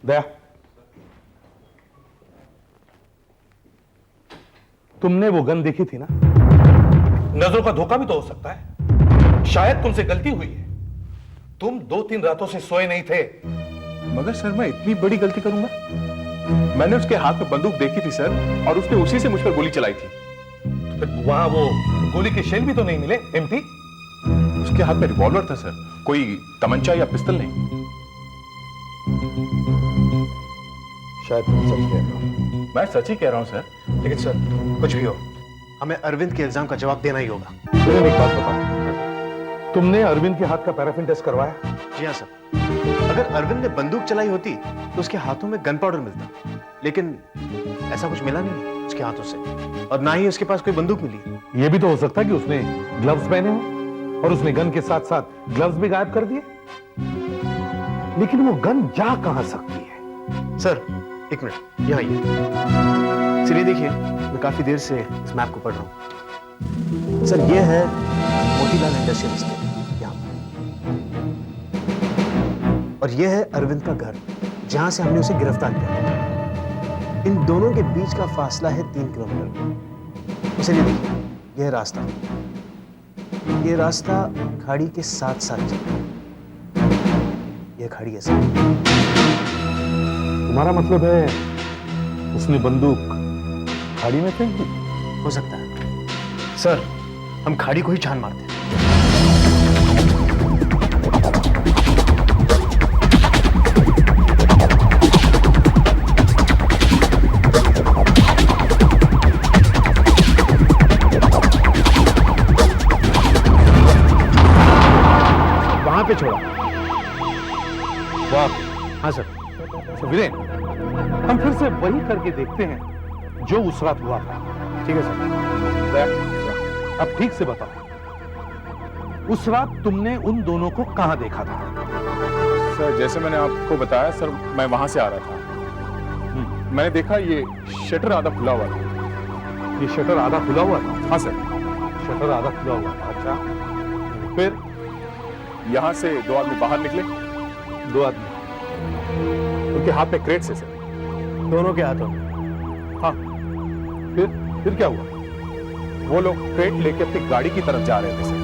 दया, तुमने वो गन देखी थी ना? नजरों का धोखा भी तो हो सकता है। शायद तुमसे गलती हुई है। तुम 2-3 रातों से सोए नहीं थे। मगर सर मैं इतनी बड़ी गलती करूंगा? मैंने उसके हाथ में बंदूक देखी थी सर, और उसने उसी से मुझ पर गोली चलाई थी। तो वहां वो गोली के शेल भी तो नहीं मिले? एम्प्टी? उसके हाथ में रिवॉल्वर था सर, कोई तमंचा या पिस्तल नहीं। शायद तुम सच कह रहे हो। मैं सच ही कह रहा हूं सर। लेकिन सर, कुछ भी हो, हमें अरविंद के इल्जाम का जवाब देना ही होगा। सुनिए, एक बात बताओ, तुमने अरविंद के हाथ का पैराफिन टेस्ट करवाया? जी हाँ सर। अगर अरविंद ने बंदूक चलाई होती तो उसके हाथों में गन पाउडर मिलता, लेकिन ऐसा कुछ मिला नहीं उसके हाथों से, और ना ही उसके पास कोई बंदूक मिली। यह भी तो हो सकता है कि उसने ग्लव्स पहने हो और उसने गन के साथ साथ ग्लव्स भी गायब कर दिए। लेकिन वो गन जा कहां सकती है? सर एक मिनट, यहाँ आइए। चलिए देखिए, मैं काफी देर से इस मैप को पढ़ रहा हूँ। सर ये है मोतीलाल इंडस्ट्रियल एस्टेट यहाँ पर, और ये है अरविंद का घर जहां से हमने उसे गिरफ्तार किया। इन दोनों के बीच का फासला है 3 किलोमीटर। चलिए देखिए, यह है रास्ता। ये रास्ता खाड़ी के साथ साथ चलता है। यह खाड़ी है सर। तुम्हारा मतलब है उसने बंदूक खाड़ी में फेंक दी? हो सकता है सर, हम खाड़ी को ही छान मारते हैं। वहां पे छोड़ा? वाह, हाँ सर। वीरेन, हम फिर से वही करके देखते हैं जो उस रात हुआ था। ठीक है सर। अब ठीक से बताओ, उस रात तुमने उन दोनों को कहां देखा था? सर जैसे मैंने आपको बताया सर, मैं वहां से आ रहा था। मैंने देखा ये शटर आधा खुला हुआ था। ये शटर आधा खुला हुआ था? हाँ सर। शटर आधा खुला हुआ था, अच्छा। फिर यहां से दो आदमी बाहर निकले। दो आदमी? उनके हाथ में क्रेट से सर। दोनों के हाथों में? हाँ। फिर क्या हुआ? वो लोग क्रेट लेके अपनी गाड़ी की तरफ जा रहे थे सर।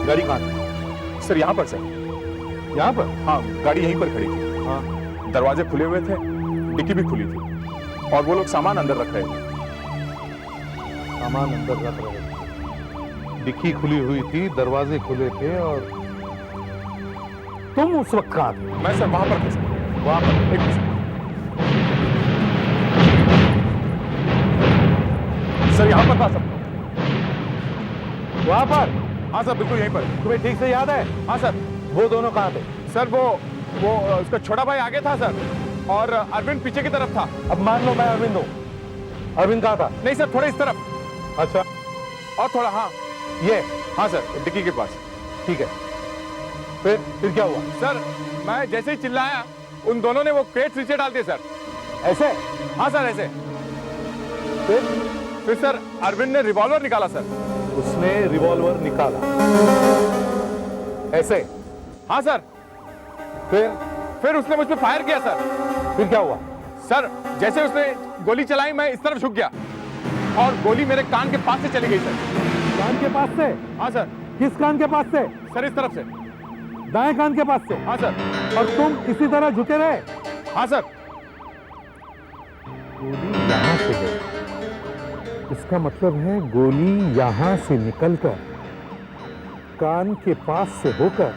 गाड़ी कहां थी? सर यहाँ पर सर। यहाँ पर? हाँ, गाड़ी यहीं पर खड़ी थी। हाँ। दरवाजे खुले हुए थे, डिक्की भी खुली थी, और वो लोग सामान अंदर रख रहे थे। सामान अंदर रख रहे थे, डिक्की खुली हुई थी, दरवाजे खुले थे, और तुम उस वक्त कहां थे? मैं सर वहां पर था सर। वहां पर? एक मिनट सर, यहाँ पर था सर। वहां पर? हाँ सर, बिल्कुल यहीं पर। तुम्हें ठीक से याद है? हाँ सर। वो दोनों कहां थे? सर वो उसका छोटा भाई आगे था सर, और अरविंद पीछे की तरफ था। अब मान लो मैं अरविंद हूं। अरविंद कहां था? नहीं सर, थोड़े इस तरफ। अच्छा। और थोड़ा, हाँ ये? हाँ सर, डिक्की के पास। ठीक है। फिर क्या हुआ? सर मैं जैसे ही चिल्लाया, उन दोनों ने वो क्रेट नीचे डाल दिए सर। ऐसे? हाँ सर, ऐसे। फिर सर अरविंद ने रिवॉल्वर निकाला सर। उसने रिवॉल्वर निकाला? ऐसे? हाँ सर। फिर उसने मुझ पे फायर किया सर। फिर क्या हुआ? सर जैसे उसने गोली चलाई, मैं इस तरफ झुक गया, और गोली मेरे कान के पास से चली गई सर। कान के पास से? हाँ सर। किस कान के पास से? सर इस तरफ से। दाएं कान के पास से? हाँ सर। और तुम इसी तरह झुके रहे? हाँ सर। गोली यहां से गई, इसका मतलब है गोली यहां से निकलकर कान के पास से होकर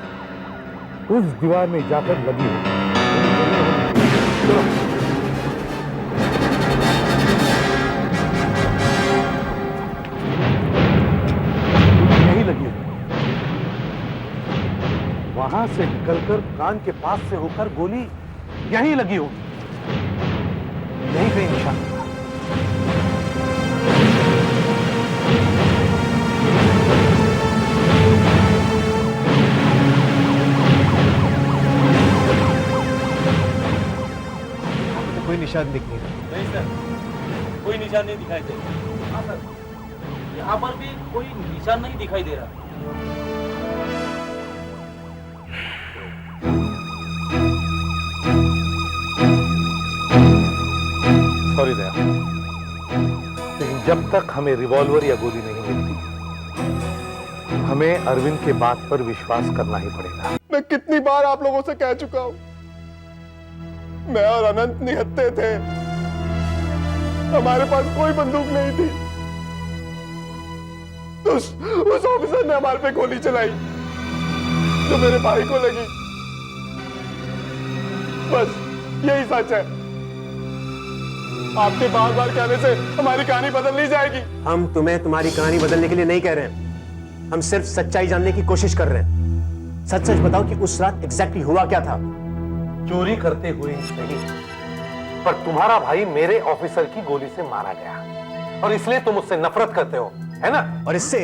उस दीवार में जाकर लगी। यही लगी, वहां से निकलकर कान के पास से होकर गोली यहीं लगी होगी, यहीं कहीं निशान। कोई निशान दिख नहीं रहा। नहीं सर, कोई निशान नहीं दिखाई दे रहा। हाँ सर, यहाँ पर भी कोई निशान नहीं दिखाई दे रहा। सॉरी दया, लेकिन जब तक हमें रिवॉल्वर या गोली नहीं मिलती, हमें अरविंद के बात पर विश्वास करना ही पड़ेगा। मैं कितनी बार आप लोगों से कह चुका हूं, मैं और अनंत निहत्थे थे, हमारे पास कोई बंदूक नहीं थी। तो उस ऑफिसर ने हमारे पे गोली चलाई जो मेरे भाई को लगी। बस यही सच है। आपके बार बार कहने से हमारी कहानी बदल नहीं जाएगी। हम तुम्हें तुम्हारी कहानी बदलने के लिए नहीं कह रहे हैं, हम सिर्फ सच्चाई जानने की कोशिश कर रहे हैं। सच सच बताओ कि उस रात एग्जैक्टली हुआ क्या था? चोरी करते हुए नहीं, पर तुम्हारा भाई मेरे ऑफिसर की गोली से मारा गया, और इसलिए तुम उससे नफरत करते हो, है ना? और इससे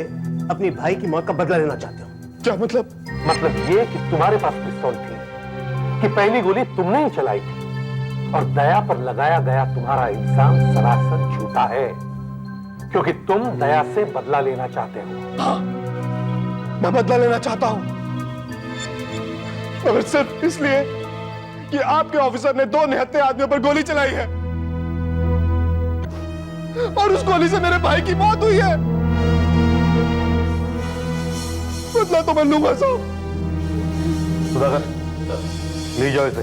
अपनी भाई की मौत का बदला लेना चाहते हो। क्या मतलब? मतलब ये कि तुम्हारे पास पिस्तौल थी, कि पहली गोली तुमने ही चलाई थी, और दया पर लगाया गया तुम्हारा इल्जाम सरासर झूठा है, क्योंकि तुम दया से बदला लेना चाहते हो। हाँ, मैं बदला लेना चाहता हूं, मगर सिर्फ इसलिए कि आपके ऑफिसर ने 2 निहत्थे आदमियों पर गोली चलाई है, और उस गोली से मेरे भाई की मौत हुई है। बदला तो मैं लूंगा साहब। सुधाकर, ले जाओ इसे।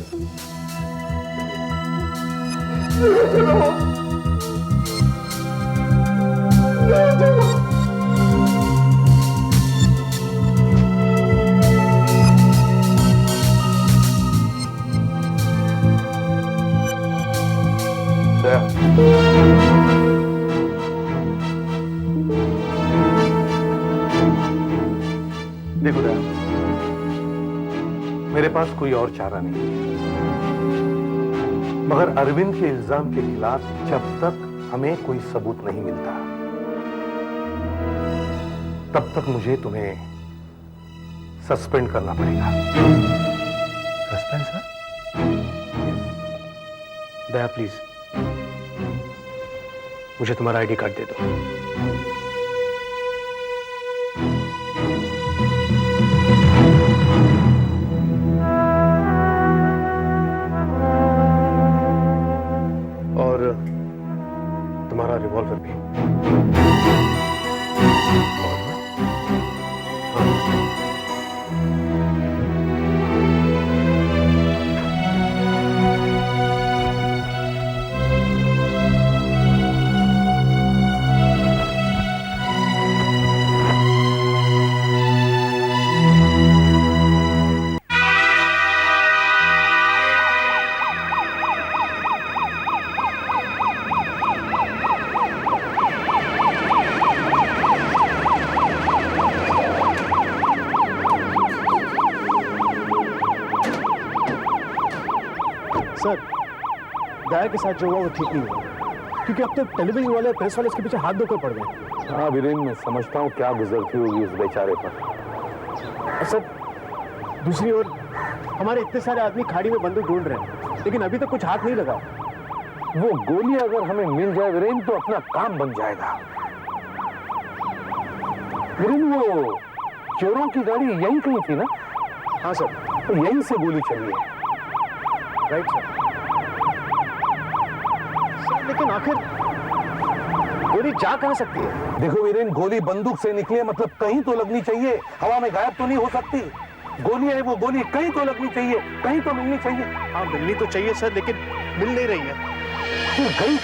देखो दया, मेरे पास कोई और चारा नहीं है, मगर अरविंद के इल्जाम के खिलाफ जब तक हमें कोई सबूत नहीं मिलता, तब तक मुझे तुम्हें सस्पेंड करना पड़ेगा। सस्पेंस है? दया प्लीज मुझे तुम्हारा आईडी कार्ड दे दो। और तुम्हारा रिवॉल्वर भी। सर, दया के साथ जो हुआ वो ठीक नहीं हुआ, क्योंकि अब तो टेलीविजन वाले प्रेस वाले इसके पीछे हाथ धोकर पड़ गए। हाँ वीरेंद्र, मैं समझता हूँ क्या गुजरती होगी उस बेचारे पर। सर, दूसरी ओर हमारे इतने सारे आदमी खाड़ी में बंदूक ढूंढ रहे हैं, लेकिन अभी तक कुछ हाथ नहीं लगा। वो गोली अगर हमें मिल जाए वीरेंद्र तो अपना काम बन जाएगा। वीरेंद्र, वो चोरों की गाड़ी यहीं कहीं थी ना? हाँ सर, तो यहीं से गोली चली है। Right sir. सर लेकिन आखिर गोली जा कहां सकती है? देखो वीरेंद्र, गोली बंदूक से निकले मतलब कहीं तो लगनी चाहिए, हवा में गायब तो नहीं हो सकती। गोली है वो गोली कहीं तो लगनी चाहिए, कहीं तो मिलनी चाहिए। हाँ मिलनी तो चाहिए सर, लेकिन मिल नहीं रही है। फिर गई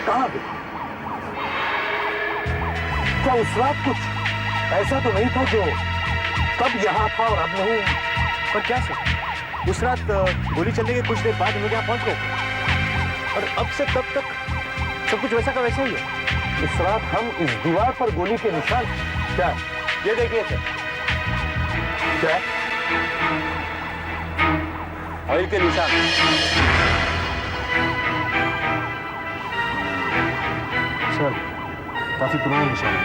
कहाँ गई? क्या उस रात कुछ ऐसा तो नहीं था जो कब यहाँ था और अब नहीं? पर क्या सर, उस रात गोली चलने के कुछ देर बाद हम लोग यहाँ पहुंच गए और अब से तब तक सब कुछ वैसा का वैसा ही है। इस रात हम इस दीवार पर गोली के निशान, क्या ये देखिए सर, क्या ऑयल के निशान। सर काफी पुराना निशान है।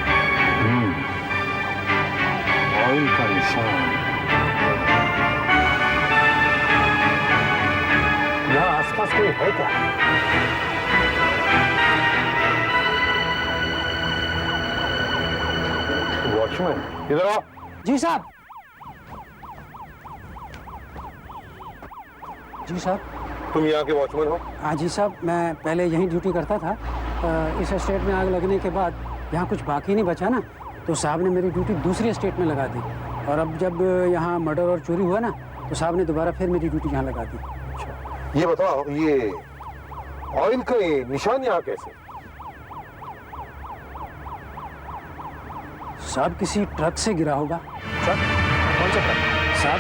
ऑयल का निशान। यहाँ आसपास कोई है क्या? वॉचमैन, इधर आओ। जी साहब। जी साहब। तुम यहाँ के वॉचमैन हो? हाँ जी साहब, मैं पहले यहीं ड्यूटी करता था। इस एस्टेट में आग लगने के बाद यहाँ कुछ बाकी नहीं बचा ना, तो साहब ने मेरी ड्यूटी दूसरी एस्टेट में लगा दी। और अब जब यहाँ मर्डर और चोरी हुआ ना, तो साहब ने दोबारा फिर मेरी ड्यूटी यहाँ लगा दी। ये बताओ, ये ऑयल का ये निशान यहाँ कैसे? साहब किसी ट्रक से गिरा होगा। ट्रक? कौन सा ट्रक? साहब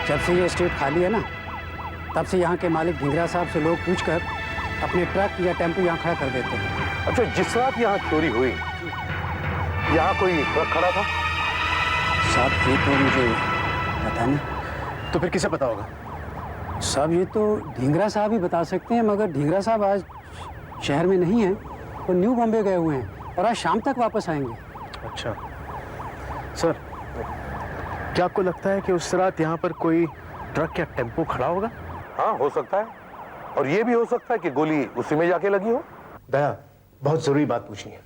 जब से ये एस्टेट खाली है ना, तब से यहाँ के मालिक ढींगरा साहब से लोग पूछकर अपने ट्रक या टेम्पो यहाँ खड़ा कर देते हैं। अच्छा, जिस रात यहाँ चोरी हुई यहाँ कोई ट्रक खड़ा था? साहब ये तो मुझे पता नहीं। तो फिर किसे पता होगा? साहब ये तो ढींगरा साहब ही बता सकते हैं, मगर ढींगरा साहब आज शहर में नहीं हैं, वो न्यू बॉम्बे गए हुए हैं और आज शाम तक वापस आएंगे। अच्छा सर, क्या आपको लगता है कि उस रात यहाँ पर कोई ट्रक या टेम्पो खड़ा होगा? हाँ, हो सकता है। और ये भी हो सकता है कि गोली उसी में जाके लगी हो। दया, बहुत जरूरी बात पूछनी है,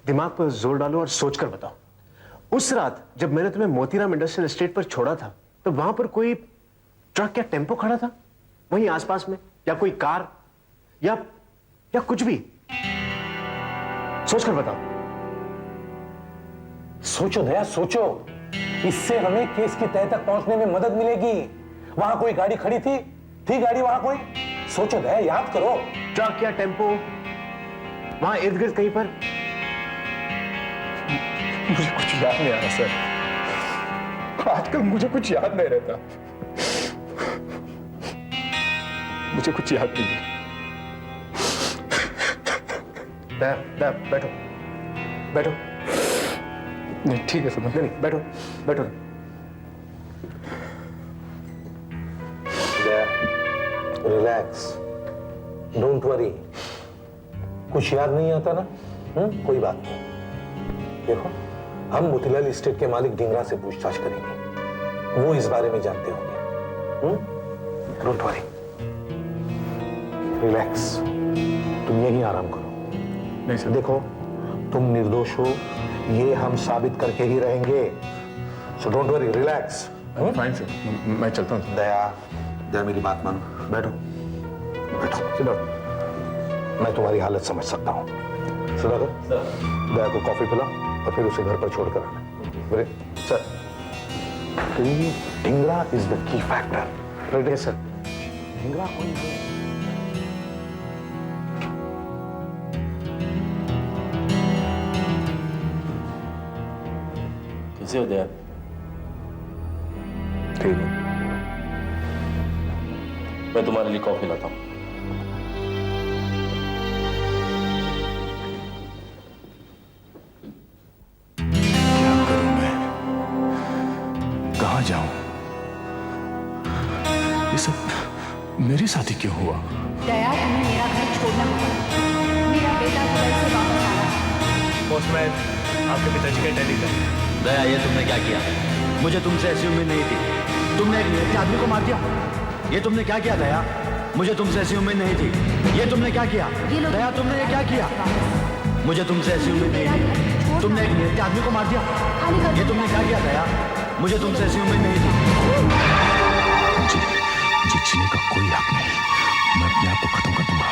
दिमाग पर जोर डालो और सोचकर बताओ। उस रात जब मैंने तुम्हें मोतीराम इंडस्ट्रियल एस्टेट पर छोड़ा था, तो वहां पर कोई ट्रक या टेम्पो खड़ा था वहीं आसपास में, या कोई कार या कुछ भी? सोचकर बताओ। सोचो दया, सोचो। इससे हमें केस की तह तक पहुंचने में मदद मिलेगी। वहां कोई गाड़ी खड़ी थी गाड़ी वहां कोई? सोचो दया, याद करो। ट्रक या टेम्पो वहां इर्द गिर्द कहीं पर? मुझे कुछ याद नहीं आ रहा सर, आजकल मुझे कुछ याद नहीं रहता। मुझे कुछ याद नहीं है। बैठो बैठो। नहीं ठीक है सर, नहीं, बैठो बैठो। Relax, don't worry. कुछ याद नहीं आता ना? कोई बात नहीं। देखो, हम मोतीलाल एस्टेट के मालिक ढींगरा से पूछताछ करेंगे, वो इस बारे में जानते होंगे। डोंट वरी, रिलैक्स, तुम यहीं आराम करो। नहीं सर। देखो, तुम निर्दोष हो ये हम साबित करके ही रहेंगे, so don't worry, relax. Fine sir, मैं चलता हूँ। दया मेरी बात मानो, बैठो बैठो। मैं तुम्हारी हालत समझ सकता हूँ। सुधाकर, दया को कॉफी पिला और फिर उसे घर पर छोड़कर आना। Sir, Dhingra is the key factor. Right? Yes sir. Dhingra कौन है? कैसे हो दया? ठीक है, मैं तुम्हारे लिए कॉफी लाता हूँ। कहाँ जाऊं? ये सब मेरे साथ ही क्यों हुआ? दया, तुम्हें मेरा घर छोड़ना होगा। मेरा बेटा दुबई से वापस आ रहा है। पोस्टमैन, आपके पिताजी का टेलीग्राम। दया, ये तुमने क्या किया? मुझे तुमसे ऐसी उम्मीद नहीं थी। तुमने एक निहत्थे आदमी को मार दिया। ये तुमने क्या किया दया? मुझे तुमसे ऐसी उम्मीद नहीं थी। ये तुमने क्या किया? दया, तुमने ये क्या किया? मुझे तुमसे ऐसी उम्मीद नहीं थी। तुमने एक निहत्थे आदमी को मार दिया। ये तुमने क्या किया दया? मुझे तुमसे ऐसी उम्मीद नहीं थी। मुझे जीने का कोई हक नहीं। मैं अपने आप को खत्म कर दूंगा।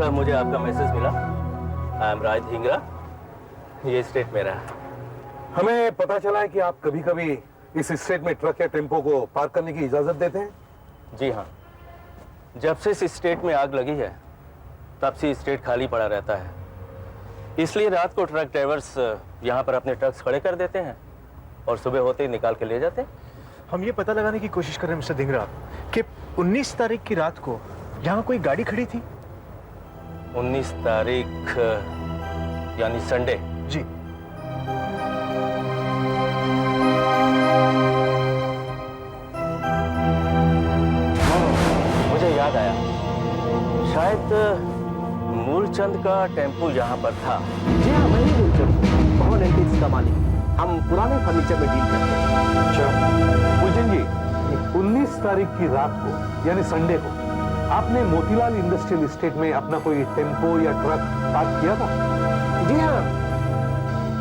मुझे आपका मैसेज मिला। आई एम राज ढींगरा, ये स्टेट मेरा है। हमें पता चला है कि आप कभी कभी इस स्टेट में ट्रक या टेम्पो को पार्क करने की इजाजत देते हैं। जी हाँ, जब से इस स्टेट में आग लगी है तब से स्टेट खाली पड़ा रहता है, इसलिए रात को ट्रक ड्राइवर्स यहाँ पर अपने ट्रक्स खड़े कर देते हैं और सुबह होते ही निकाल के ले जाते हैं। हम ये पता लगाने की कोशिश कर रहे हैं मिस्टर ढींगरा कि 19 तारीख की रात को यहाँ कोई गाड़ी खड़ी थी। 19 तारीख यानी संडे? जी। मुझे याद आया, शायद मूलचंद का टेम्पो यहाँ पर था। जी हाँ, वही मूलचंद, भवन एंटीक्स का मालिक। हम पुराने फर्नीचर में डील करते हैं। अच्छा पूजन जी, 19 तारीख की रात को यानी संडे को आपने मोतीलाल इंडस्ट्रियल एस्टेट में अपना कोई टेम्पो या ट्रक पार्क किया था? जी हाँ,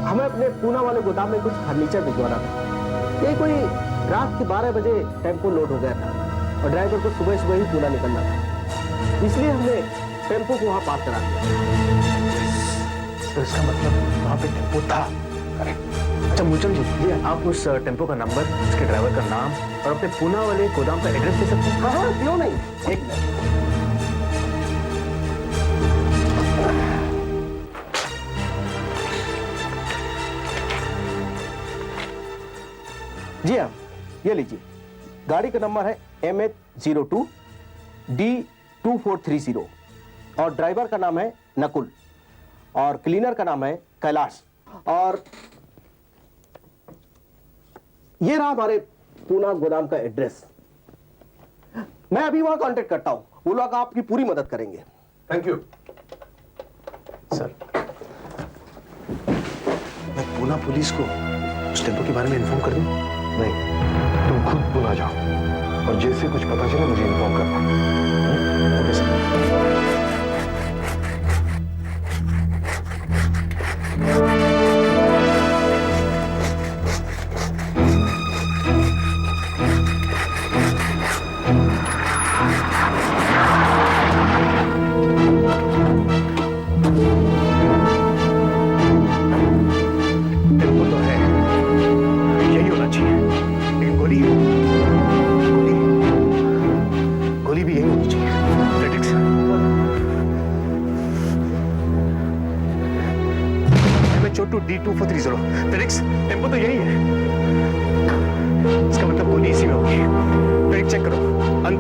हमें अपने पूना वाले गोदाम में कुछ फर्नीचर भिजवाना था। ये कोई रात के 12 बजे टेम्पो लोड हो गया था और ड्राइवर को सुबह सुबह ही पूना निकलना था, इसलिए हमने टेम्पो को वहाँ पार्क करा दिया। तो इसका मतलब वहाँ पे टेम्पो था। अच्छा मूलचंद जी, आप उस टेम्पो का नंबर, उसके ड्राइवर का नाम और अपने पूना वाले गोदाम का एड्रेस दे सकते हैं? हाँ हाँ, क्यों नहीं। एक मिनट। जी हाँ, ये लीजिए। गाड़ी का नंबर है MH02 D2430 और ड्राइवर का नाम है नकुल और क्लीनर का नाम है कैलाश। और ये रहा हमारे पूना गोदाम का एड्रेस। मैं अभी वहां कांटेक्ट करता हूं, वो लोग आपकी पूरी मदद करेंगे। Thank you sir. मैं पूना पुलिस को उस टेम्पो के बारे में इन्फॉर्म कर दूं? नहीं, तुम खुद पुना जाओ और जैसे कुछ पता चले मुझे इन्फॉर्म करना। Okay sir.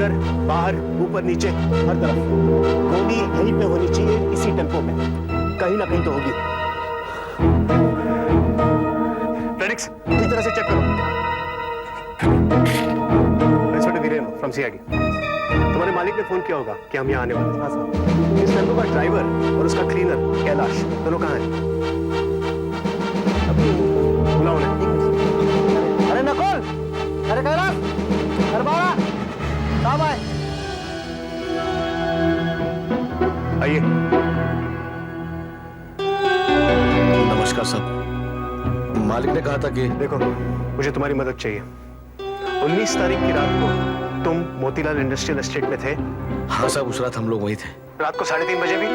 अंदर बाहर ऊपर नीचे हर तरफ गोली यहीं पे होनी चाहिए, इसी टेम्पो में, कहीं ना कहीं तो होगी। फेनिक्स इस तरह से चेक करो। From CID. तुम्हारे मालिक ने फोन किया होगा कि हम यहाँ आने वाले हैं। हाँ सर। इस टेम्पो का ड्राइवर और उसका क्लीनर कैलाश दोनों कहाँ हैं? बुलाओ उन्हें। अरे नकुल, अरे कैलाश, अरे बाबा, साहब आए। आइए। नमस्कार साहब। मालिक ने कहा था कि देखो, मुझे तुम्हारी मदद चाहिए। 19 तारीख की रात को तुम मोतीलाल इंडस्ट्रियल एस्टेट में थे? हाँ साहब, उस रात हम लोग वहीं थे। रात को 3:30 बजे भी?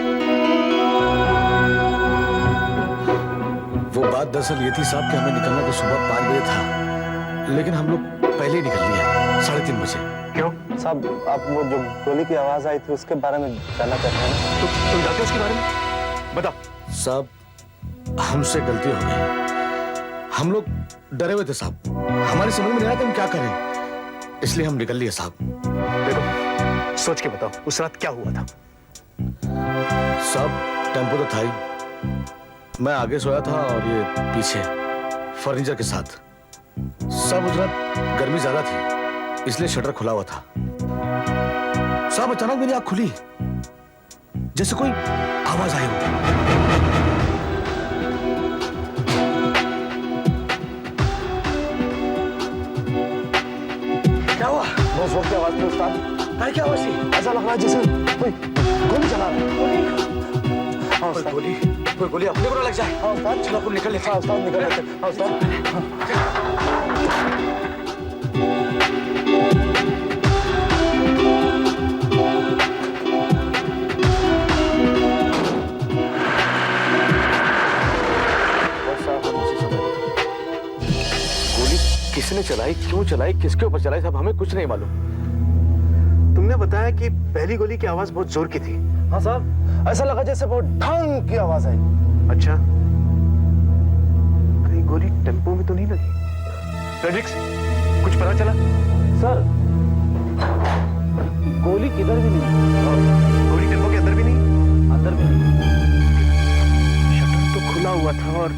वो बात दरअसल ये थी साहब कि हमें निकलना तो सुबह 5 बजे था, लेकिन हम लोग पहले ही निकल लिए 3:30 बजे। क्यों साहब? आप वो जो गोली की आवाज आई थी उसके बारे में जानना चाहते हैं? तुम जानते हो उसके बारे में? बताओ। साहब, हमसे गलती हो गई। हम लोग डरे हुए थे साहब, हमारी समझ में नहीं आया था हम क्या करें, इसलिए हम निकल लिए साहब। देखो, सोच के बताओ उस रात क्या हुआ था? साहब, टेम्पो तो था ही, मैं आगे सोया था और ये पीछे फर्नीचर के साथ। साहब, उस रात गर्मी ज्यादा थी, इसलिए शटर खुला हुआ था। साहब, अचानक मेरी आंख खुली, जैसे कोई आवाज आई हो। क्या हुआ? बहुत जोर की आवाज थी उस्ताद। अरे क्या आवाज थी? ऐसा लग रहा है जैसे कोई गोली चला रहा है। हाँ उस्ताद, कोई गोली अपने को लग जाए। हाँ उस्ताद, चलो अपन निकल लेते हैं। हाँ उस्ताद, निकल लेते हैं। हाँ उस्ताद। किसने चलाई, क्यों चलाई, किसके ऊपर चलाई साहब, हमें कुछ नहीं मालूम। तुमने बताया कि पहली गोली की आवाज बहुत जोर की थी। हाँ साहब, ऐसा लगा जैसे बहुत ढंग की आवाज आई। अच्छा, कहीं गोली टेम्पो में तो नहीं लगी? फेनिक्स, कुछ पता चला? सर, गोली किधर भी नहीं। गोली टेम्पो के अंदर भी नहीं? अंदर भी नहीं। शटर तो खुला हुआ था और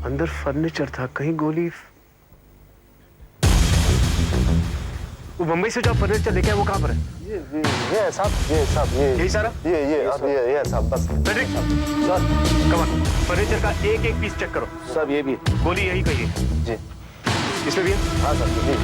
अंदर फर्नीचर था, कहीं गोली। वो मुंबई से जो फर्नीचर लेके आए वो कहाँ पर है? ये साहब, ये यही सारा? ये साहब, बस। Phoenix, sir, come on, furniture का एक एक पीस चेक करो। सब ये भी। गोली यही कही है? जी। इसमें भी है? हाँ सर, जी।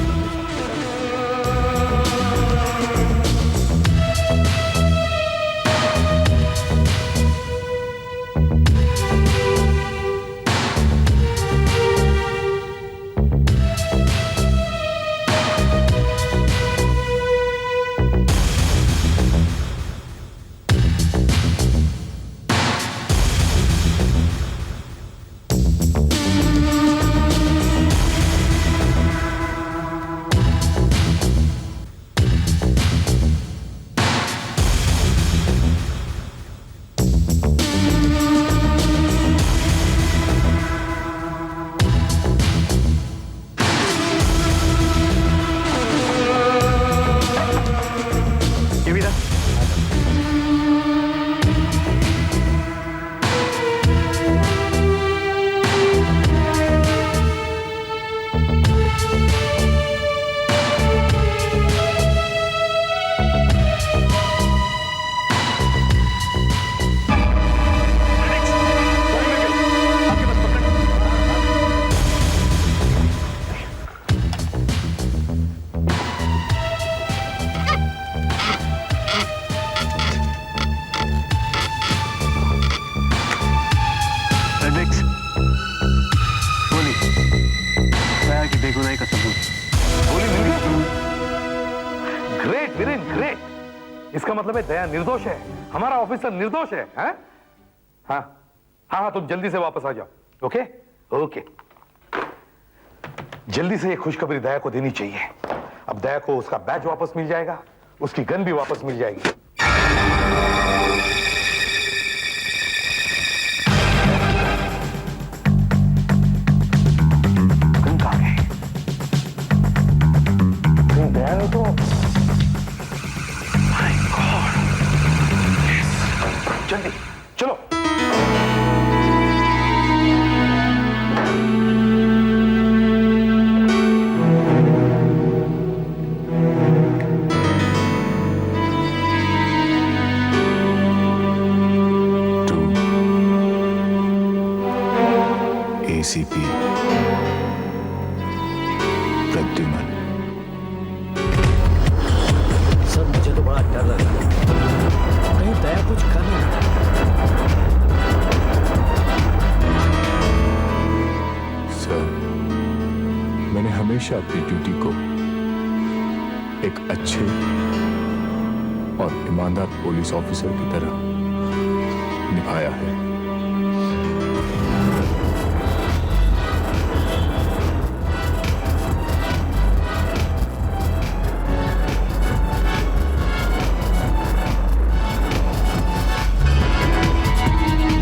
इसका मतलब है दया निर्दोष है, हमारा ऑफिसर निर्दोष है, हैं? हाँ हाँ हाँ, तुम जल्दी से वापस आ जाओ। ओके ओके, जल्दी से ये खुशखबरी दया को देनी चाहिए। अब दया को उसका बैच वापस मिल जाएगा, उसकी गन भी वापस मिल जाएगी। गन कहाँ गए? कहीं दया नहीं तो शक्तिमान। सर मुझे तो बड़ा डर लग रहा है, कहीं दया कुछ कर ना रहा। सर मैंने हमेशा अपनी ड्यूटी को एक अच्छे और ईमानदार पुलिस ऑफिसर की तरह निभाया है।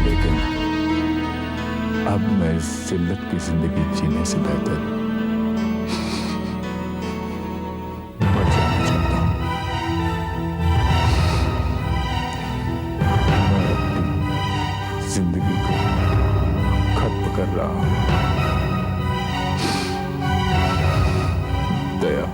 लेकिन अब मैं इस जिल्लत की जिंदगी जीने से बेहतर मर जाना चाहता हूं। मैं अपनी जिंदगी को खत्म कर रहा हूं। दया।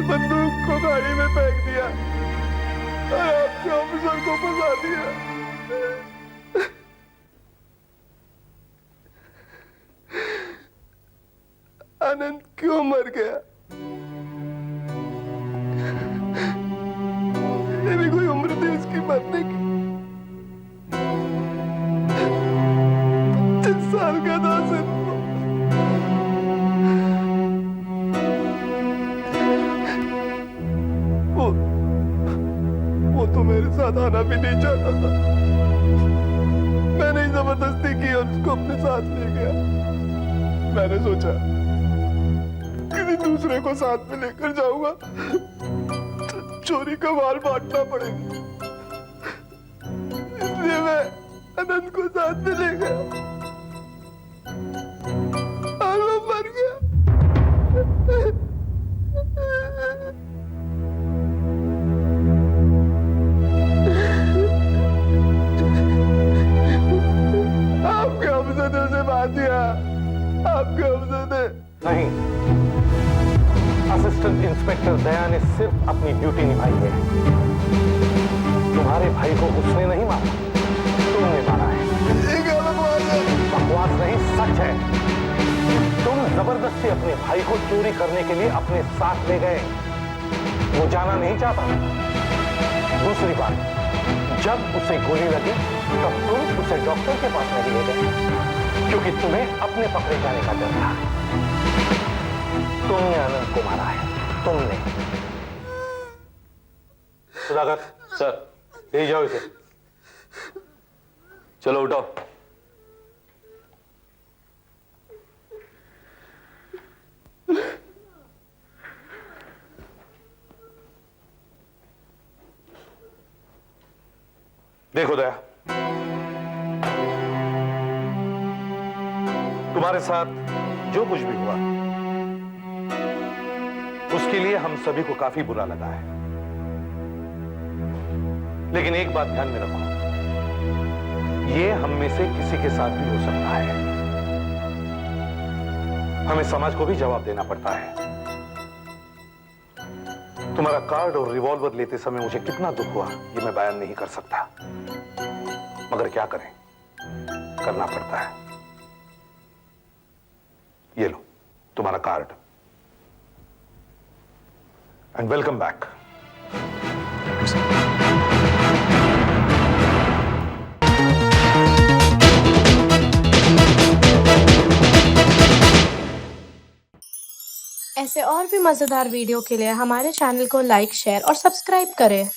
बंदूक को गाड़ी में फेंक दिया और आपके ऑफिसर को फंसा दिया। आनंद क्यों मर गया? ये भी कोई उम्र थी उसकी मरने की? 25 साल का था सिर्फ। वो तो मेरे साथ आना भी नहीं चाहता था। मैंने ही जबरदस्ती की और उसको अपने साथ ले गया। मैंने सोचा किसी दूसरे को साथ में लेकर जाऊंगा तो चोरी का माल बांटना पड़ेगा, इसलिए मैं अनंत को साथ में ले गया और वो मर गया। आपके अफसर ने उसे मार दिया। आपके अफसर ने नहीं, असिस्टेंट इंस्पेक्टर दया ने सिर्फ अपनी ड्यूटी निभाई है। तुम्हारे भाई को उसने नहीं मारा, तुमने मारा है। बकवास नहीं, सच है। तुम जबरदस्ती अपने भाई को चोरी करने के लिए अपने साथ ले गए। वो जाना नहीं चाहता। दूसरी बात, जब उसे गोली लगी तब तुम उसे डॉक्टर के पास नहीं ले गए, क्योंकि तुम्हें अपने पकड़े जाने का डर था। तुमने आनंद को मारा है, तुमने। सुधाकर सर, ले जाओ इसे। चलो उठो। देखो दया, तुम्हारे साथ जो कुछ भी हुआ उसके लिए हम सभी को काफी बुरा लगा है। लेकिन एक बात ध्यान में रखो, ये हम में से किसी के साथ भी हो सकता है। हमें समाज को भी जवाब देना पड़ता है। तुम्हारा कार्ड और रिवॉल्वर लेते समय मुझे कितना दुख हुआ ये मैं बयान नहीं कर सकता, मगर क्या करें, करना पड़ता है। ये लो तुम्हारा कार्ड एंड वेलकम बैक। ऐसे और भी मजेदार वीडियो के लिए हमारे चैनल को लाइक, शेयर और सब्सक्राइब करें।